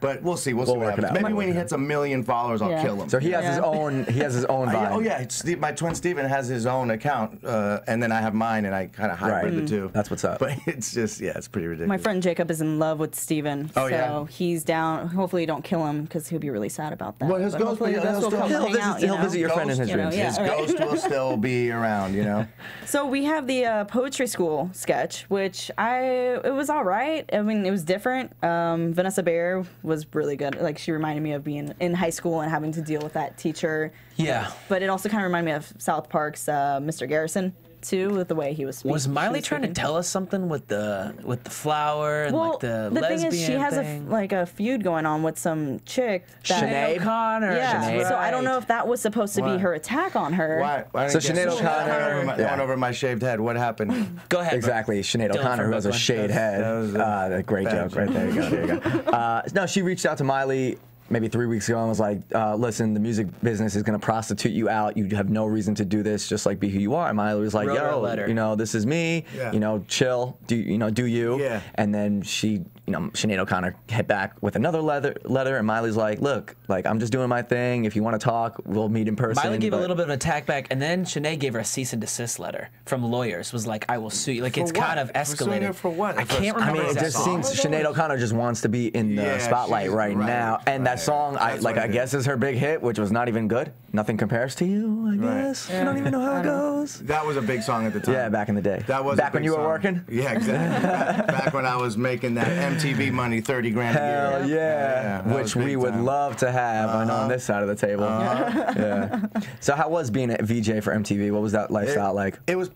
But we'll see. We'll see what happens. Maybe when he hits 1 million followers, I'll kill him. So he has his own. He has his own vine. Oh yeah, my twin Steven has his own account, and then I have mine, and I kind of hybrid the two. That's what's up. But it's just, it's pretty ridiculous. My friend Jacob is in love with Steven. Oh, so he's down. Hopefully you don't kill him because he'll be really sad about that. Well, his ghost will he'll visit your friend in his dreams. His ghost will still be around, So we have the poetry school sketch, which it was all right. I mean, it was different. Vanessa Bayer was really good. Like, she reminded me of being in high school and having to deal with that teacher. Yeah. But it also kind of reminded me of South Park's Mr. Garrison, too, with the way he was speaking. Was Miley trying to tell us something with the flower and like the lesbian thing is, she has a feud going on with some chick. Sinead O'Connor. Yeah. Sinead. So I don't know if that was supposed to be her attack on her. Why so Sinead O'Connor went over my shaved head. What happened? Go ahead. Exactly. Sinead O'Connor, who has a shaved head. That was a great joke right there. There you go. No, she reached out to Miley maybe 3 weeks ago and was like, listen, the music business is going to prostitute you out. You have no reason to do this. Just like be who you are. And Miley was like, yo, this is me. Yeah. Chill. Do you? Yeah. And then she, Sinead O'Connor hit back with another letter, and Miley's like, look, like, I'm just doing my thing. If you want to talk, we'll meet in person. Miley gave a little bit of an attack back, and then Sinead gave her a cease and desist letter from lawyers. Was like, I will sue you. Like, it's kind of escalated. For what? I can't remember. I mean, it just seems Sinead O'Connor just wants to be in the spotlight right now, and that song, I guess, is her big hit, which was not even good. Nothing compares to you, I guess. I don't even know how it goes. That was a big song at the time. Yeah, back in the day. That was back when you were working. Yeah, exactly. back when I was making that MTV money, 30 grand a year. Hell yeah, which we would love to have. I know on this side of the table. Yeah. So how was being a VJ for MTV? What was that lifestyle like? It was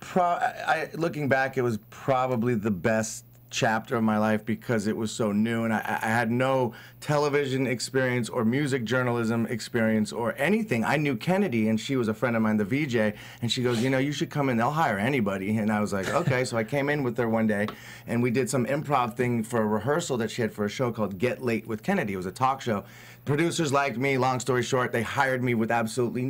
looking back, it was probably the best chapter of my life because it was so new, and I had no television experience or music journalism experience or anything. I knew Kennedy, and she was a friend of mine, the VJ, and she goes, you should come in, they'll hire anybody. And I was like, okay. So I came in with her one day, and we did some improv thing for a rehearsal that she had for a show called Get Late with Kennedy. It was a talk show. Producers liked me, long story short, they hired me with absolutely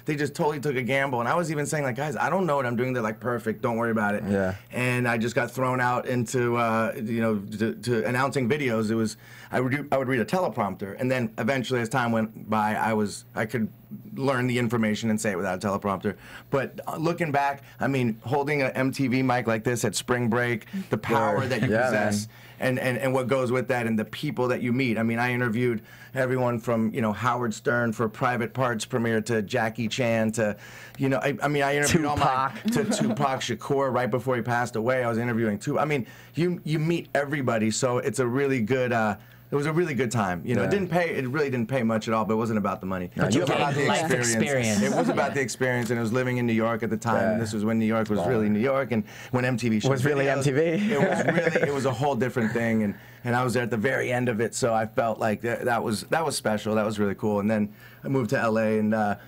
they just totally took a gamble. And I was even saying, like, guys, I don't know what I'm doing. They're like, perfect, don't worry about it. Yeah. And I just got thrown out into, to announcing videos. I would read a teleprompter, and then eventually as time went by, I could learn the information and say it without a teleprompter. But looking back, I mean, holding an MTV mic like this at spring break, the power that you possess, and what goes with that, and the people that you meet. I mean, I interviewed everyone from Howard Stern for Private Parts premiere to Jackie Chan to I interviewed to Tupac Shakur right before he passed away. I was interviewing Tupac. I mean, you meet everybody, so it's a really good. It was a really good time. It didn't pay. It really didn't pay much at all. But it wasn't about the money. No, it was about the experience. It was about the experience, and I was living in New York at the time. And this was when New York was really New York, and when MTV was really MTV. It was a whole different thing, and I was there at the very end of it. So I felt like that was special. That was really cool. And then I moved to LA and.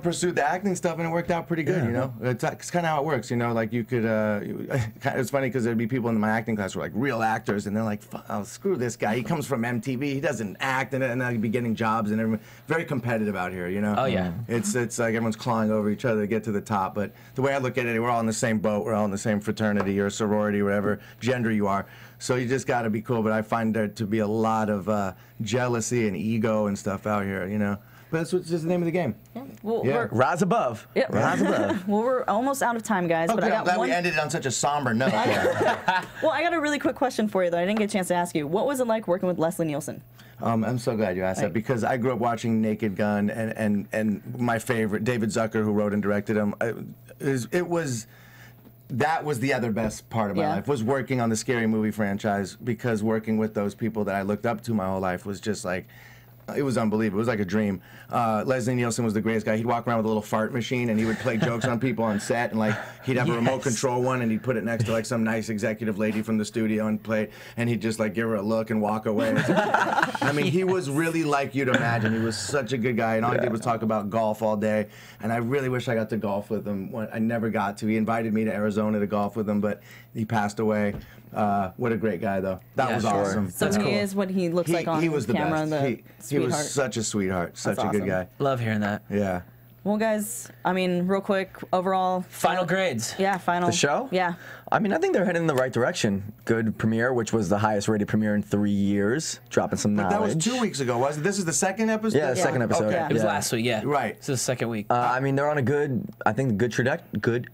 Pursued the acting stuff, and it worked out pretty good, It's kind of how it works, like you could, it's funny because there'd be people in my acting class who were like real actors, and they're like, oh, screw this guy, he comes from MTV, he doesn't act, and then I'd be getting jobs, and everyone, very competitive out here, Oh, yeah. It's like everyone's clawing over each other to get to the top, but the way I look at it, we're all in the same boat, we're all in the same fraternity or sorority, whatever gender you are, so you just got to be cool, but I find there to be a lot of jealousy and ego and stuff out here, But that's just the name of the game. Yeah. Well, rise above. Yep. Rise above. Well, we're almost out of time, guys. Okay, I'm glad we ended it on such a somber note. Well, I got a really quick question for you that I didn't get a chance to ask you. What was it like working with Leslie Nielsen? I'm so glad you asked that because I grew up watching Naked Gun and my favorite, David Zucker, who wrote and directed him, that was the other best part of my life, was working on the Scary Movie franchise, because working with those people that I looked up to my whole life was just like, it was unbelievable. It was like a dream. Leslie Nielsen was the greatest guy. He'd walk around with a little fart machine, and he would play jokes on people on set, and like he'd have a remote control one, and he'd put it next to like some nice executive lady from the studio and play, and he'd just like give her a look and walk away. I mean, he was really like you'd imagine. He was such a good guy, and all he did was talk about golf all day, and I really wish I got to golf with him. I never got to. He invited me to Arizona to golf with him, but he passed away. What a great guy, though. That was awesome. So he is what he looks like on he was the camera. best. He was such a sweetheart, such a good guy. Love hearing that. Yeah. Well, guys, I mean, real quick, overall. Final grades. Yeah, final. The show? Yeah. I mean, I think they're heading in the right direction. Good premiere, which was the highest rated premiere in 3 years. Dropping some knowledge. But that was 2 weeks ago, wasn't it? This is the second episode? Yeah, the second episode. Okay. It was last week, yeah. Right. It's the second week. I mean, they're on a good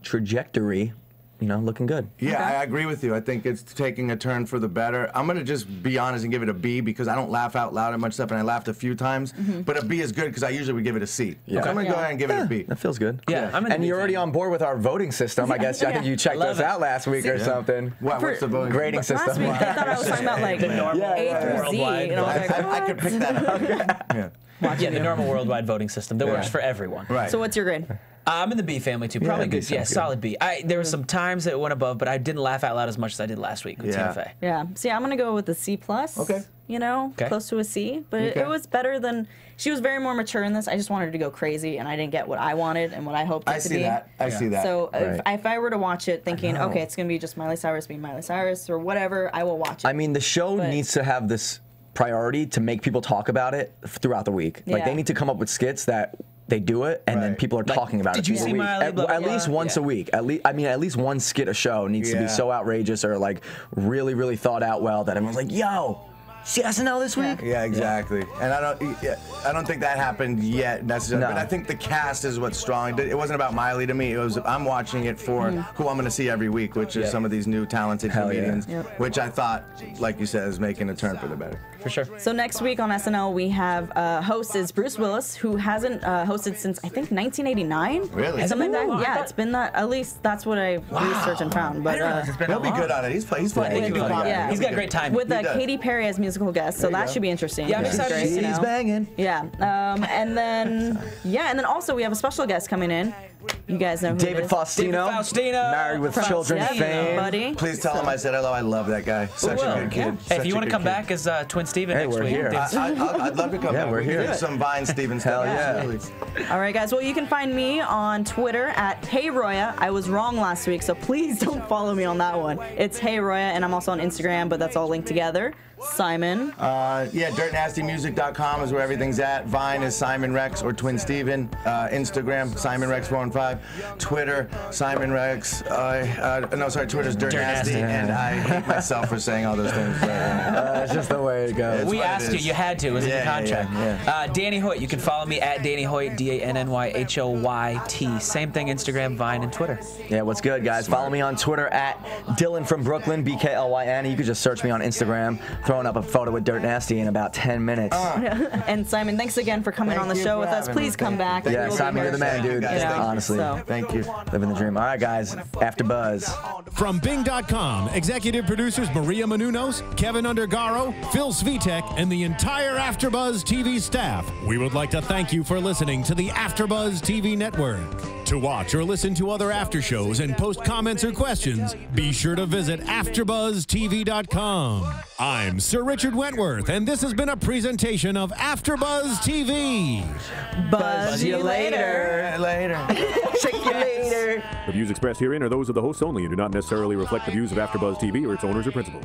trajectory. You know, looking good. Yeah, I agree with you. I think it's taking a turn for the better. I'm going to just be honest and give it a B because I don't laugh out loud at much stuff, and I laughed a few times. But a B is good because I usually would give it a C. Yeah. So I'm going to go ahead and give it a B. That feels good. Yeah, I'm in and the you're B already fan. on board with our voting system. I guess I think you checked us out last week or something. What's the voting? Grading system. Last week, I thought I was talking about like The normal A through Z. worldwide You know, I could pick that up. Yeah, the normal worldwide voting system that works for everyone. Right. So what's your grade? I'm in the B family too. Probably B good. Yeah, sounds good. solid B. There were some times that it went above, but I didn't laugh out loud as much as I did last week with Tina Fey. Yeah. See, I'm gonna go with the C plus. Okay. You know, close to a C, but it was better than. She was very more mature in this. I just wanted her to go crazy, and I didn't get what I wanted and what I hoped it to be. I see that. So if I were to watch it thinking, okay, it's gonna be just Miley Cyrus being Miley Cyrus or whatever, I will watch it. I mean, the show needs to have this priority to make people talk about it throughout the week. Like, they need to come up with skits that they do it, and then people are talking about it. Did you see Miley? At least once a week. At least one skit a show needs to be so outrageous or like really, really thought out well that everyone's like, yo, see SNL this week? Yeah, exactly. And I don't think that happened yet necessarily. But I think the cast is what's strong. It wasn't about Miley to me. It was I'm watching it for who I'm going to see every week, which is some of these new talented comedians, which I thought, like you said, is making a turn for the better. For sure. So next week on SNL, we have host is Bruce Willis, who hasn't hosted since, I think, 1989. Really? Something like that. Yeah, it's been that. At least that's what I researched and found. But he'll be good on it. He's funny. Yeah. He's got great timing. With Katy Perry as musical guest, so that should be interesting. Yeah, I'm excited to see She's banging. Yeah. And then also we have a special guest coming in. You guys know who David it is. Faustino. Married with Children Yeah, fame. buddy. Please tell him I said hello. I love that guy. Such a good kid. Hey, if you want to come back as Twin Steven next we're week. here. I'd love to come back. we're We can here. do some Vine Steven Hell stuff. yeah. Absolutely. All right, guys. Well, you can find me on Twitter at Hey Roya. I was wrong last week, so please don't follow me on that one. It's Hey Roya, and I'm also on Instagram, but that's all linked together. Simon. DirtNastyMusic.com is where everything's at. Vine is Simon Rex or Twin Steven. Instagram, Simon Rex 415. Twitter, Simon Rex. Twitter's Dirt Nasty. And I hate myself for saying all those things. It's just the way it goes. We asked you. You had to. It was in your contract. Danny Hoyt. You can follow me at Danny Hoyt, DANNYHOYT. Same thing, Instagram, Vine, and Twitter. Yeah, what's good, guys? Follow me on Twitter at Dylan from Brooklyn, BKLYN. You can just search me on Instagram. Throwing up a photo with Dirt Nasty in about 10 minutes. And Simon, thanks again for coming on the show with us. Please come back. Yeah, Simon, you're the man, dude. Honestly. Thank you. Living the dream. All right, guys. AfterBuzz. From Bing.com, executive producers Maria Menounos, Kevin Undergaro, Phil Svitek, and the entire AfterBuzz TV staff, we would like to thank you for listening to the AfterBuzz TV network. To watch or listen to other after shows and post comments or questions, be sure to visit AfterBuzzTV.com. I'm Sir Richard Wentworth, and this has been a presentation of AfterBuzz TV. Buzz you later. Check you later. The views expressed herein are those of the hosts only and do not necessarily reflect the views of AfterBuzz TV or its owners or principals.